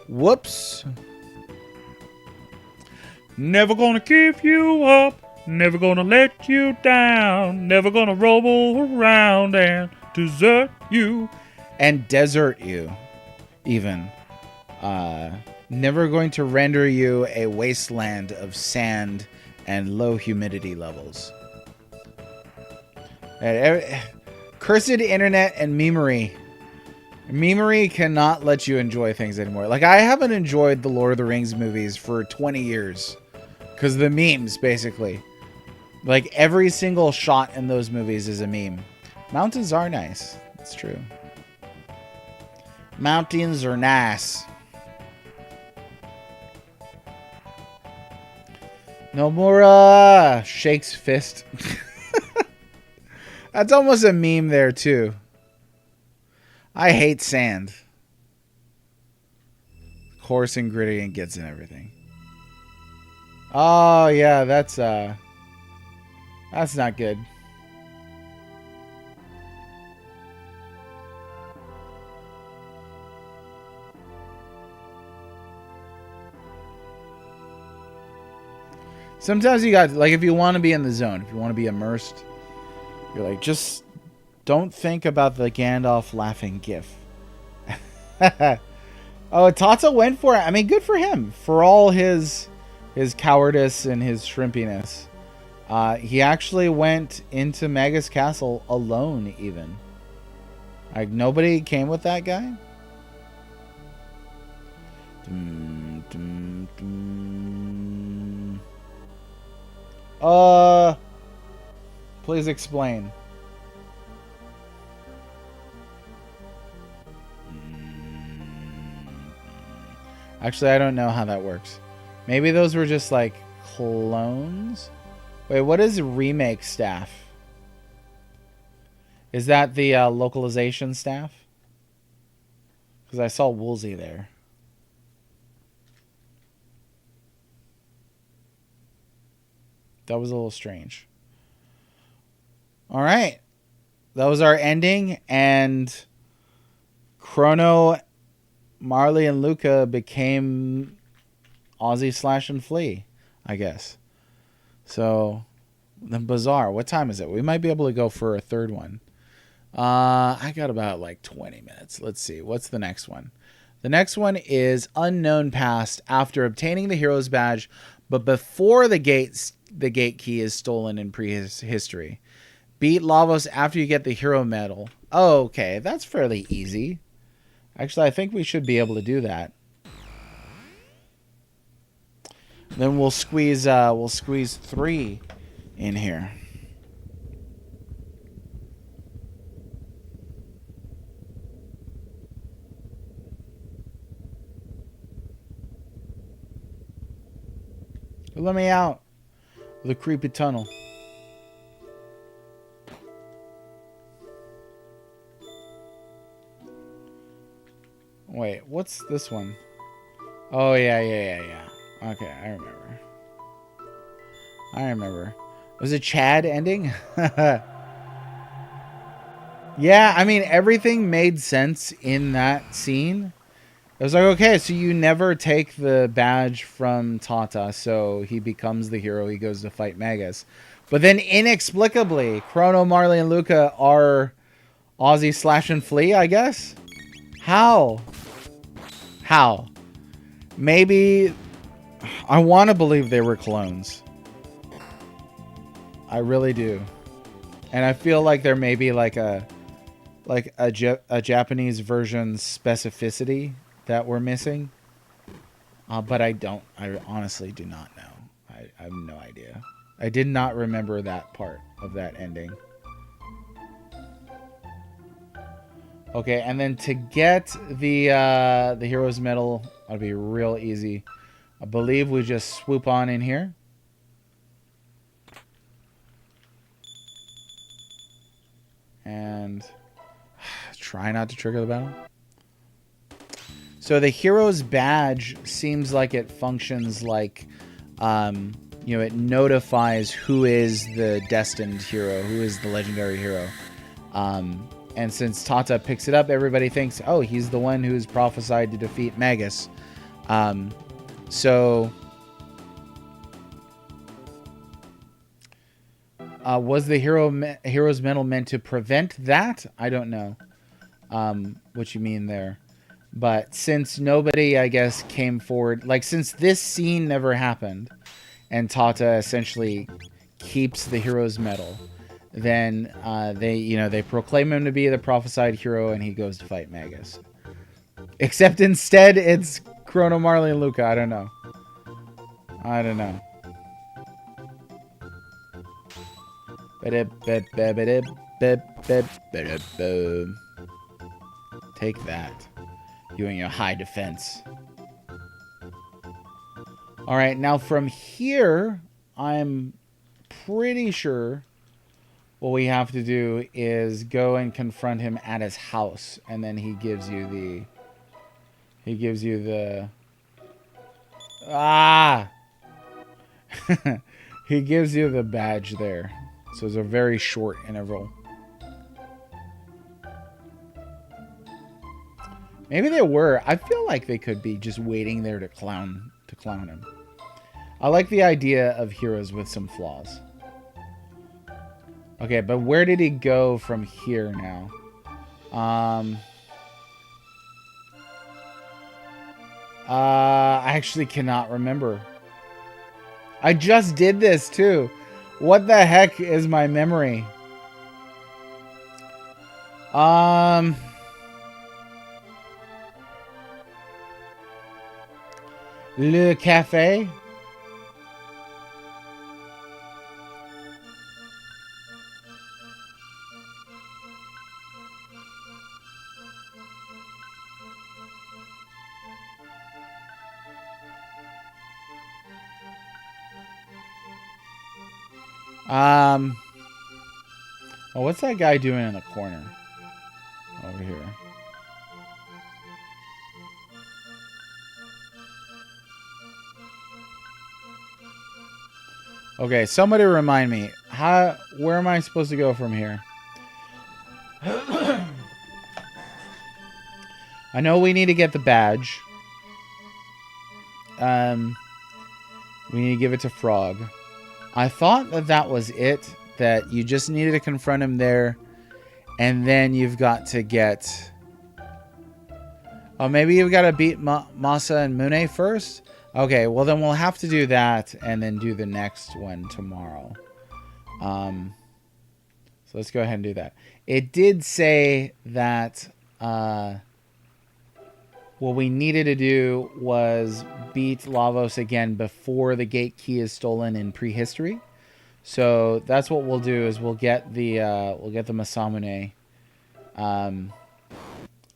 Whoops. Never gonna give you up. Never gonna let you down. Never gonna roll around and desert you. And desert you, even. Never going to render you a wasteland of sand and low humidity levels. Cursed internet and memery. Memery cannot let you enjoy things anymore. Like, I haven't enjoyed the Lord of the Rings movies for 20 years. Because of the memes, basically. Like, every single shot in those movies is a meme. Mountains are nice. It's true. Mountains are nice. Nomura shakes fist. That's almost a meme there, too. I hate sand. Coarse and gritty and gets in everything. Oh, yeah, that's not good. Sometimes you got, like, if you want to be in the zone, if you want to be immersed, you're like, just don't think about the Gandalf laughing gif. Oh, Tata went for it. I mean, good for him. For all his cowardice and his shrimpiness. He actually went into Magus Castle alone, even. Like, nobody came with that guy? Please explain. Actually, I don't know how that works. Maybe those were just like clones? Wait, what is remake staff? Is that the localization staff? Because I saw Woolsey there. That was a little strange. All right. That was our ending, and Chrono, Marley, and Luca became Ozzy Slash and Flea, I guess. So, the bizarre. What time is it? We might be able to go for a third one. I got about like 20 minutes. Let's see. What's the next one? The next one is Unknown Past. After obtaining the hero's badge, but before the gate key is stolen in prehistory. Beat Lavos after you get the hero medal. Oh, okay. That's fairly easy. Actually, I think we should be able to do that. Then we'll squeeze 3 in here. Let me out. The creepy tunnel. Wait, what's this one? Oh, yeah. Okay, I remember. Was it Chad ending? Yeah, I mean, everything made sense in that scene. It was like, okay, so you never take the badge from Tata, so he becomes the hero. He goes to fight Magus. But then inexplicably, Chrono, Marley, and Luca are Ozzy Slash and Flea, I guess? How? Maybe... I want to believe they were clones. I really do. And I feel like there may be like a Japanese version specificity that we're missing. But I honestly do not know. I have no idea. I did not remember that part of that ending. Okay, and then to get the hero's medal, that'll be real easy. I believe we just swoop on in here. And try not to trigger the battle. So the hero's badge seems like it functions like, it notifies who is the destined hero, who is the legendary hero. And since Tata picks it up, everybody thinks, oh, he's the one who's prophesied to defeat Magus. Was the hero's medal meant to prevent that? I don't know what you mean there. But since nobody, I guess, came forward, like since this scene never happened, and Tata essentially keeps the hero's medal, then they proclaim him to be the prophesied hero, and he goes to fight Magus. Except instead, it's Chrono, Marley, and Luca. I don't know. Take that. You and your high defense. Alright, now from here, I'm pretty sure what we have to do is go and confront him at his house. And then he gives you the... He gives you the badge there. So it's a very short interval. Maybe they were. I feel like they could be just waiting there to clown him. I like the idea of heroes with some flaws. Okay, but where did he go from here now? I actually cannot remember. I just did this too. What the heck is my memory? Le Café? Oh, what's that guy doing in the corner? Over here. Okay, somebody remind me. Where am I supposed to go from here? I know we need to get the badge. We need to give it to Frog. I thought that was it. That you just needed to confront him there. And then you've got to get... Oh, maybe you've got to beat Masa and Mune first? Okay, well then we'll have to do that and then do the next one tomorrow. So let's go ahead and do that. It did say that what we needed to do was beat Lavos again before the gate key is stolen in prehistory. So that's what we'll do is we'll get the Masamune,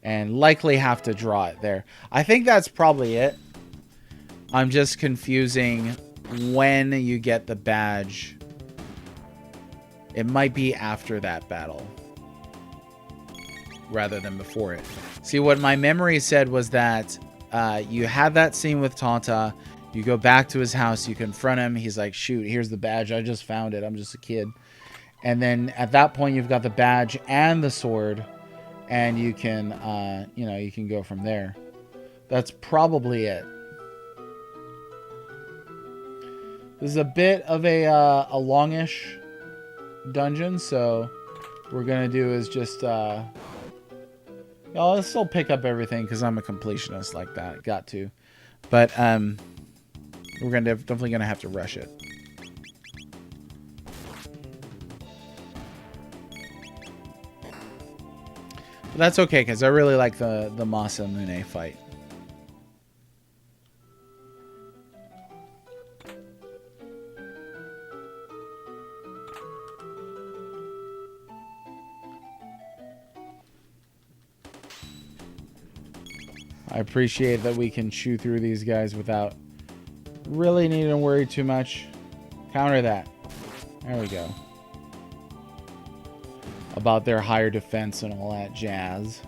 and likely have to draw it there. I think that's probably it. I'm just confusing when you get the badge. It might be after that battle rather than before it. See, what my memory said was that you had that scene with Tanta. You go back to his house. You confront him. He's like, shoot, here's the badge. I just found it. I'm just a kid. And then at that point, you've got the badge and the sword. And you can, you can go from there. That's probably it. This is a bit of a longish dungeon, so what we're gonna do is just I'll still pick up everything because I'm a completionist like that. Got to, but we're definitely gonna have to rush it. But that's okay because I really like the Masa Mune fight. I appreciate that we can chew through these guys without really needing to worry too much. Counter that. There we go. About their higher defense and all that jazz.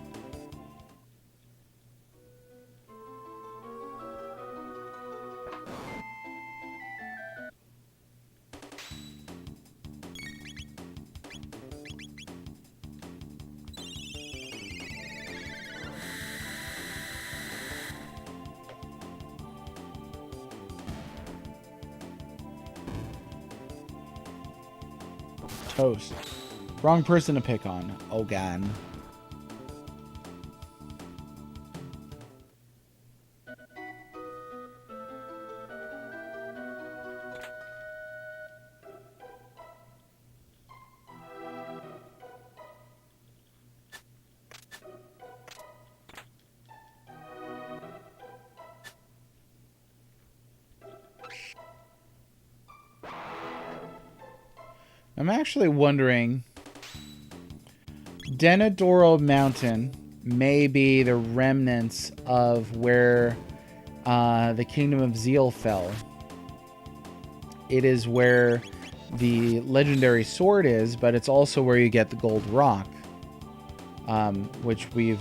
Toast. Wrong person to pick on. Ogan. I'm actually wondering, Denadoro Mountain may be the remnants of where the Kingdom of Zeal fell. It is where the legendary sword is, but it's also where you get the gold rock, which we've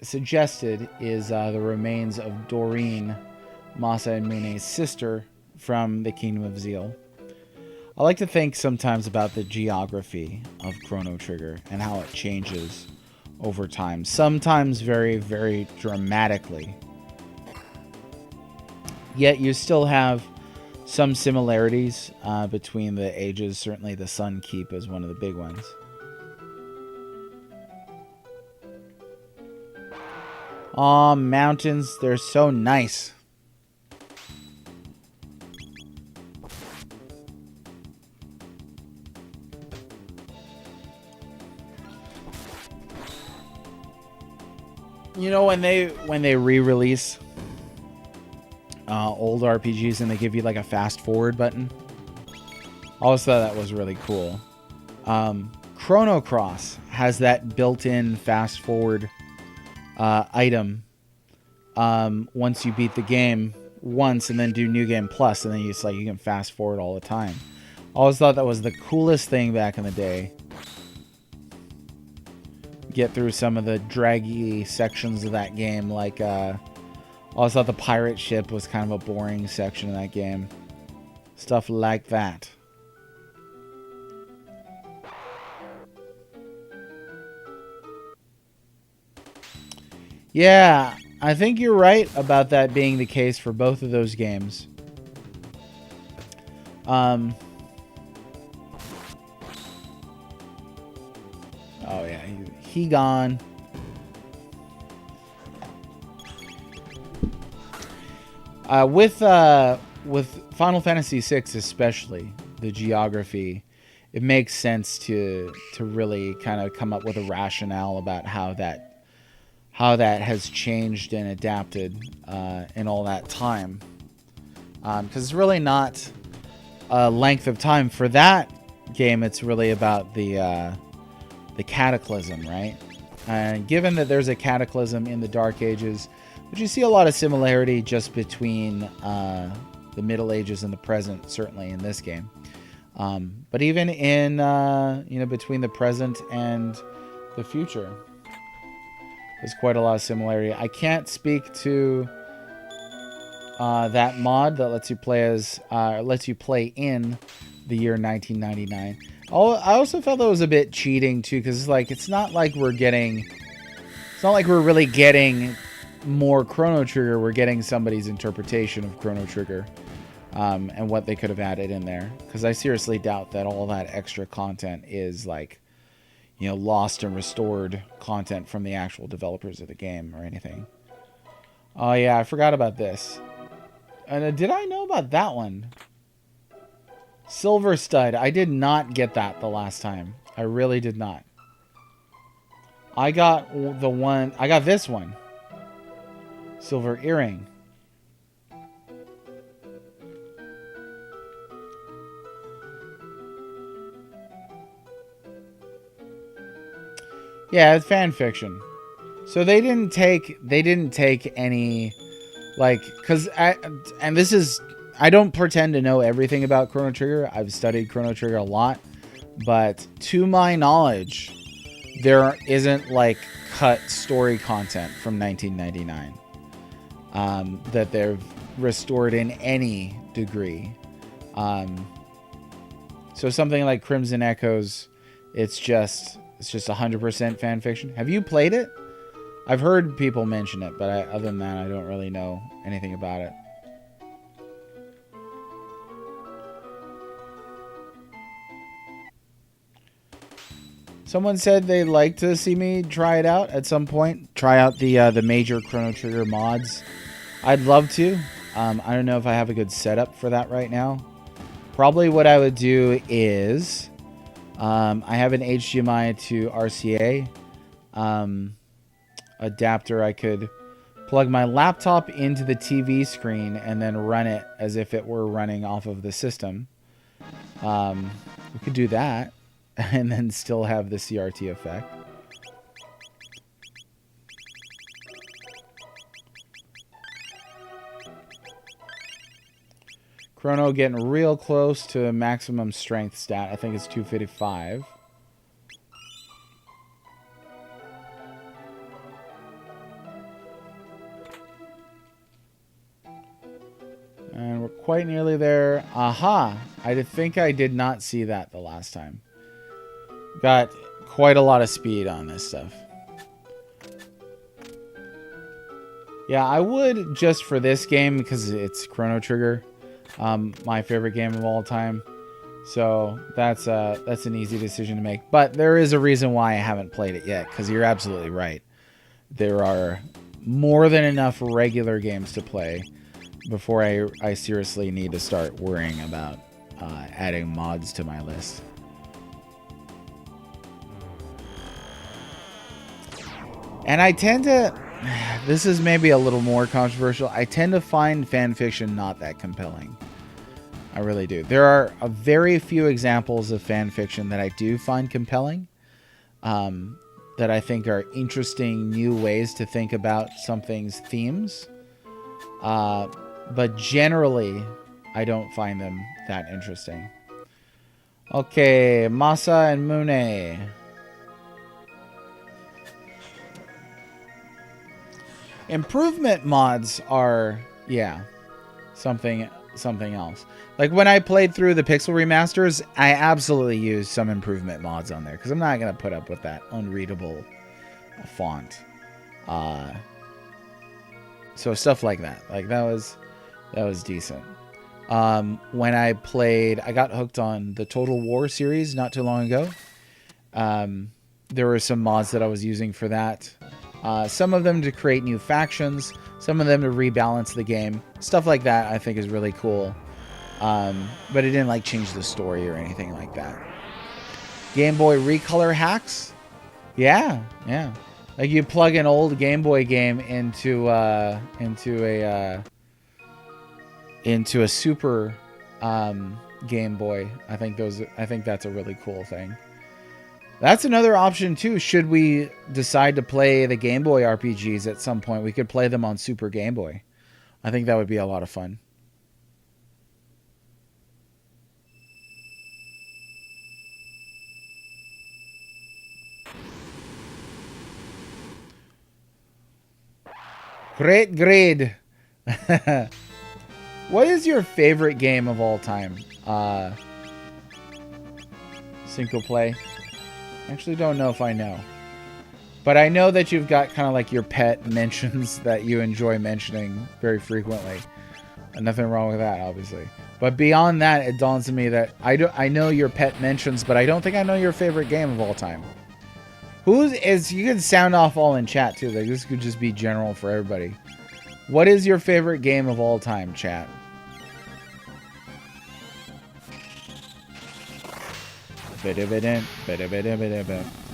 suggested is the remains of Doreen, Masa and Mune's sister, from the Kingdom of Zeal. I like to think sometimes about the geography of Chrono Trigger and how it changes over time. Sometimes very, very dramatically. Yet you still have some similarities between the ages. Certainly the Sun Keep is one of the big ones. Aw, mountains, they're so nice. You know, when they re-release old RPGs and they give you like a fast forward button, I always thought that was really cool. Chrono Cross has that built-in fast forward item once you beat the game once and then do New Game Plus, and then you can fast forward all the time. I always thought that was the coolest thing back in the day. Get through some of the draggy sections of that game, I always thought the pirate ship was kind of a boring section of that game. Stuff like that. Yeah, I think you're right about that being the case for both of those games. Oh yeah, he gone. With Final Fantasy VI especially, the geography, it makes sense to really kind of come up with a rationale about how that has changed and adapted in all that time. Because it's really not a length of time for that game. It's really about the cataclysm, right? And given that there's a cataclysm in the Dark Ages, but you see a lot of similarity just between the Middle Ages and the present, certainly in this game. But even in between the present and the future, there's quite a lot of similarity. I can't speak to that mod that lets you play in the year 1999. Oh, I also felt that was a bit cheating too, because it's not like we're really getting more Chrono Trigger. We're getting somebody's interpretation of Chrono Trigger and what they could have added in there. Because I seriously doubt that all that extra content is lost and restored content from the actual developers of the game or anything. Oh yeah, I forgot about this. And did I know about that one? Silver Stud. I did not get that the last time. I really did not. I got this one. Silver Earring. Yeah, it's fan fiction. So they didn't take any I don't pretend to know everything about Chrono Trigger. I've studied Chrono Trigger a lot, but to my knowledge, there isn't cut story content from 1999 that they've restored in any degree. So something like Crimson Echoes, it's just 100% fan fiction. Have you played it? I've heard people mention it, but other than that, I don't really know anything about it. Someone said they'd like to see me try it out at some point. Try out the major Chrono Trigger mods. I'd love to. I don't know if I have a good setup for that right now. Probably what I would do is I have an HDMI to RCA adapter. I could plug my laptop into the TV screen and then run it as if it were running off of the system. We could do that and then still have the CRT effect. Chrono getting real close to maximum strength stat. I think it's 255. And we're quite nearly there. Aha! I think I did not see that the last time. Got quite a lot of speed on this stuff. Yeah, I would just for this game because it's Chrono Trigger, my favorite game of all time. So that's an easy decision to make. But there is a reason why I haven't played it yet, because you're absolutely right. There are more than enough regular games to play before I seriously need to start worrying about adding mods to my list. And I tend to, this is maybe a little more controversial, I tend to find fan fiction not that compelling. I really do. There are a very few examples of fan fiction that I do find compelling, that I think are interesting new ways to think about something's themes. But generally, I don't find them that interesting. Okay, Masa and Mune. Improvement mods are, yeah, something something else. Like when I played through the Pixel remasters, I absolutely used some improvement mods on there because I'm not gonna put up with that unreadable font. So stuff like that. Like that was decent. When I got hooked on the Total War series not too long ago. There were some mods that I was using for that. Some of them to create new factions, some of them to rebalance the game. Stuff like that I think is really cool. But it didn't like change the story or anything like that. Game Boy recolor hacks? Yeah. Like you plug an old Game Boy game into a Super Game Boy. I think that's a really cool thing. That's another option too. Should we decide to play the Game Boy RPGs at some point, we could play them on Super Game Boy. I think that would be a lot of fun. Great grade. What is your favorite game of all time? Single play. Actually don't know if I know. But I know that you've got kind of like your pet mentions that you enjoy mentioning very frequently. And nothing wrong with that, obviously. But beyond that, it dawns on me that I know your pet mentions, but I don't think I know your favorite game of all time. You can sound off all in chat too. Like this could just be general for everybody. What is your favorite game of all time, chat?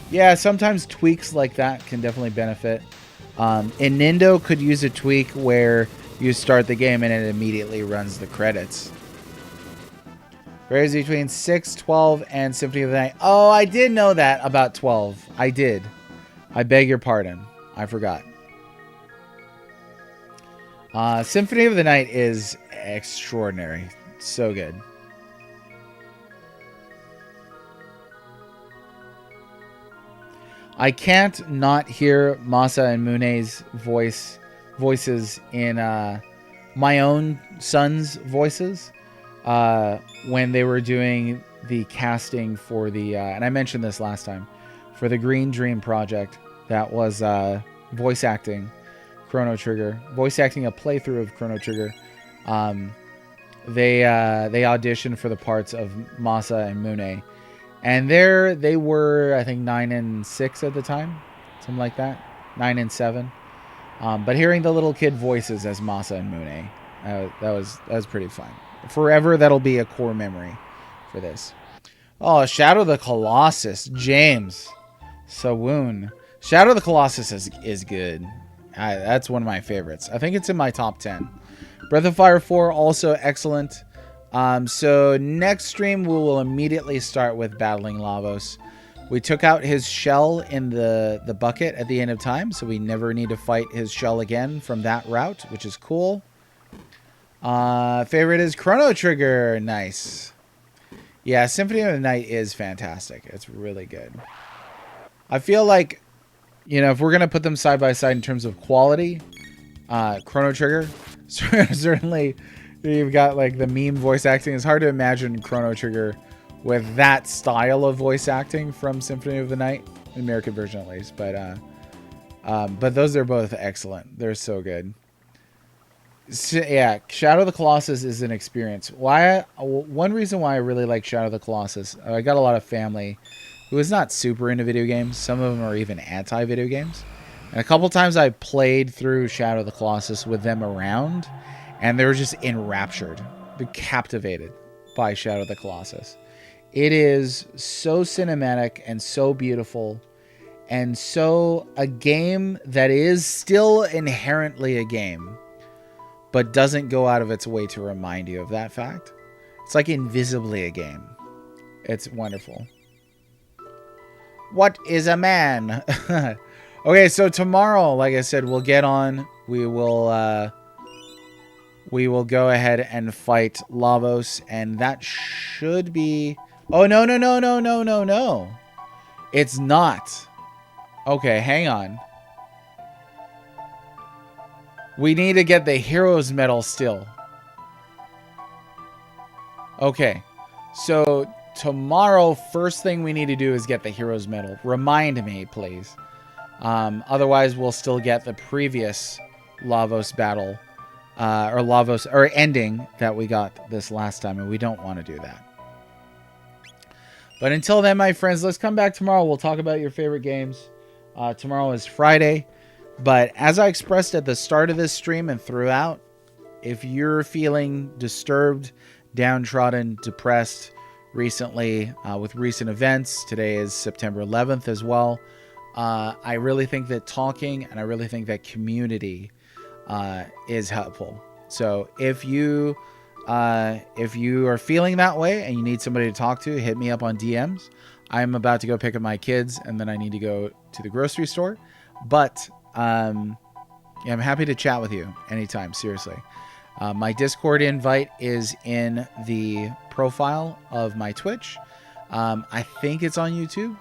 Yeah, sometimes tweaks like that can definitely benefit. And Nintendo could use a tweak where you start the game and it immediately runs the credits. Varies between 6, 12, and Symphony of the Night. Oh, I did know that about 12. I did. I beg your pardon. I forgot. Symphony of the Night is extraordinary. So good. I can't not hear Masa and Mune's voices in my own son's voices when they were doing the casting for the and I mentioned this last time, for the Green Dream project that was voice acting Chrono Trigger, voice acting a playthrough of Chrono Trigger. They auditioned for the parts of Masa and Mune. And they were, I think, 9 and 6 at the time. Something like that. 9 and 7. But hearing the little kid voices as Masa and Mune, that was pretty fun. Forever, that'll be a core memory for this. Oh, Shadow of the Colossus. James. Sawoon. Shadow of the Colossus is good. That's one of my favorites. I think it's in my top 10. Breath of Fire 4, also excellent. So next stream we will immediately start with battling Lavos. We took out his shell in the bucket at the end of time, so we never need to fight his shell again from that route, which is cool. Favorite is Chrono Trigger. Nice. Yeah, Symphony of the Night is fantastic. It's really good. I feel like, if we're going to put them side by side in terms of quality, Chrono Trigger, certainly... You've got like the meme voice acting. It's hard to imagine Chrono Trigger with that style of voice acting from Symphony of the Night, the American version at least. But those are both excellent. They're so good. So, yeah, Shadow of the Colossus is an experience. One reason why I really like Shadow of the Colossus, I got a lot of family who is not super into video games. Some of them are even anti-video games. And a couple times I played through Shadow of the Colossus with them around. And they were just enraptured, captivated by Shadow of the Colossus. It is so cinematic and so beautiful, and so a game that is still inherently a game, but doesn't go out of its way to remind you of that fact. It's like invisibly a game. It's wonderful. What is a man? Okay, so tomorrow, like I said, we'll get on. We will go ahead and fight Lavos, and that should be... Oh, no. It's not. Okay, hang on. We need to get the Heroes Medal still. Okay. So tomorrow, first thing we need to do is get the Hero's Medal. Remind me, please. Otherwise, we'll still get the previous Lavos battle, or Lavos, or ending that we got this last time, and we don't want to do that. But until then, my friends, let's come back tomorrow. We'll talk about your favorite games. Tomorrow is Friday. But as I expressed at the start of this stream and throughout, if you're feeling disturbed, downtrodden, depressed recently with recent events, today is September 11th as well, I really think that talking and I really think that community is helpful. So if you are feeling that way and you need somebody to talk to, hit me up on DMs. I'm about to go pick up my kids and then I need to go to the grocery store. But yeah, I'm happy to chat with you anytime, seriously. My Discord invite is in the profile of my Twitch. I think it's on YouTube.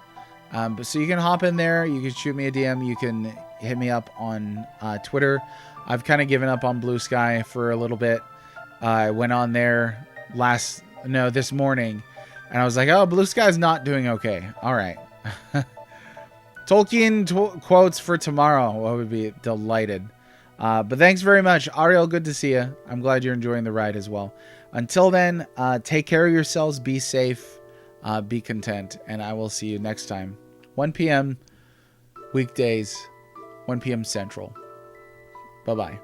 So you can hop in there. You can shoot me a DM. You can hit me up on Twitter. I've kind of given up on Blue Sky for a little bit. I went on there this morning, and I was like, oh, Blue Sky's not doing okay. All right. Tolkien quotes for tomorrow. I would be delighted. But thanks very much. Ariel, good to see you. I'm glad you're enjoying the ride as well. Until then, take care of yourselves. Be safe. Be content. And I will see you next time. 1 p.m. weekdays, 1 p.m. Central. Bye-bye.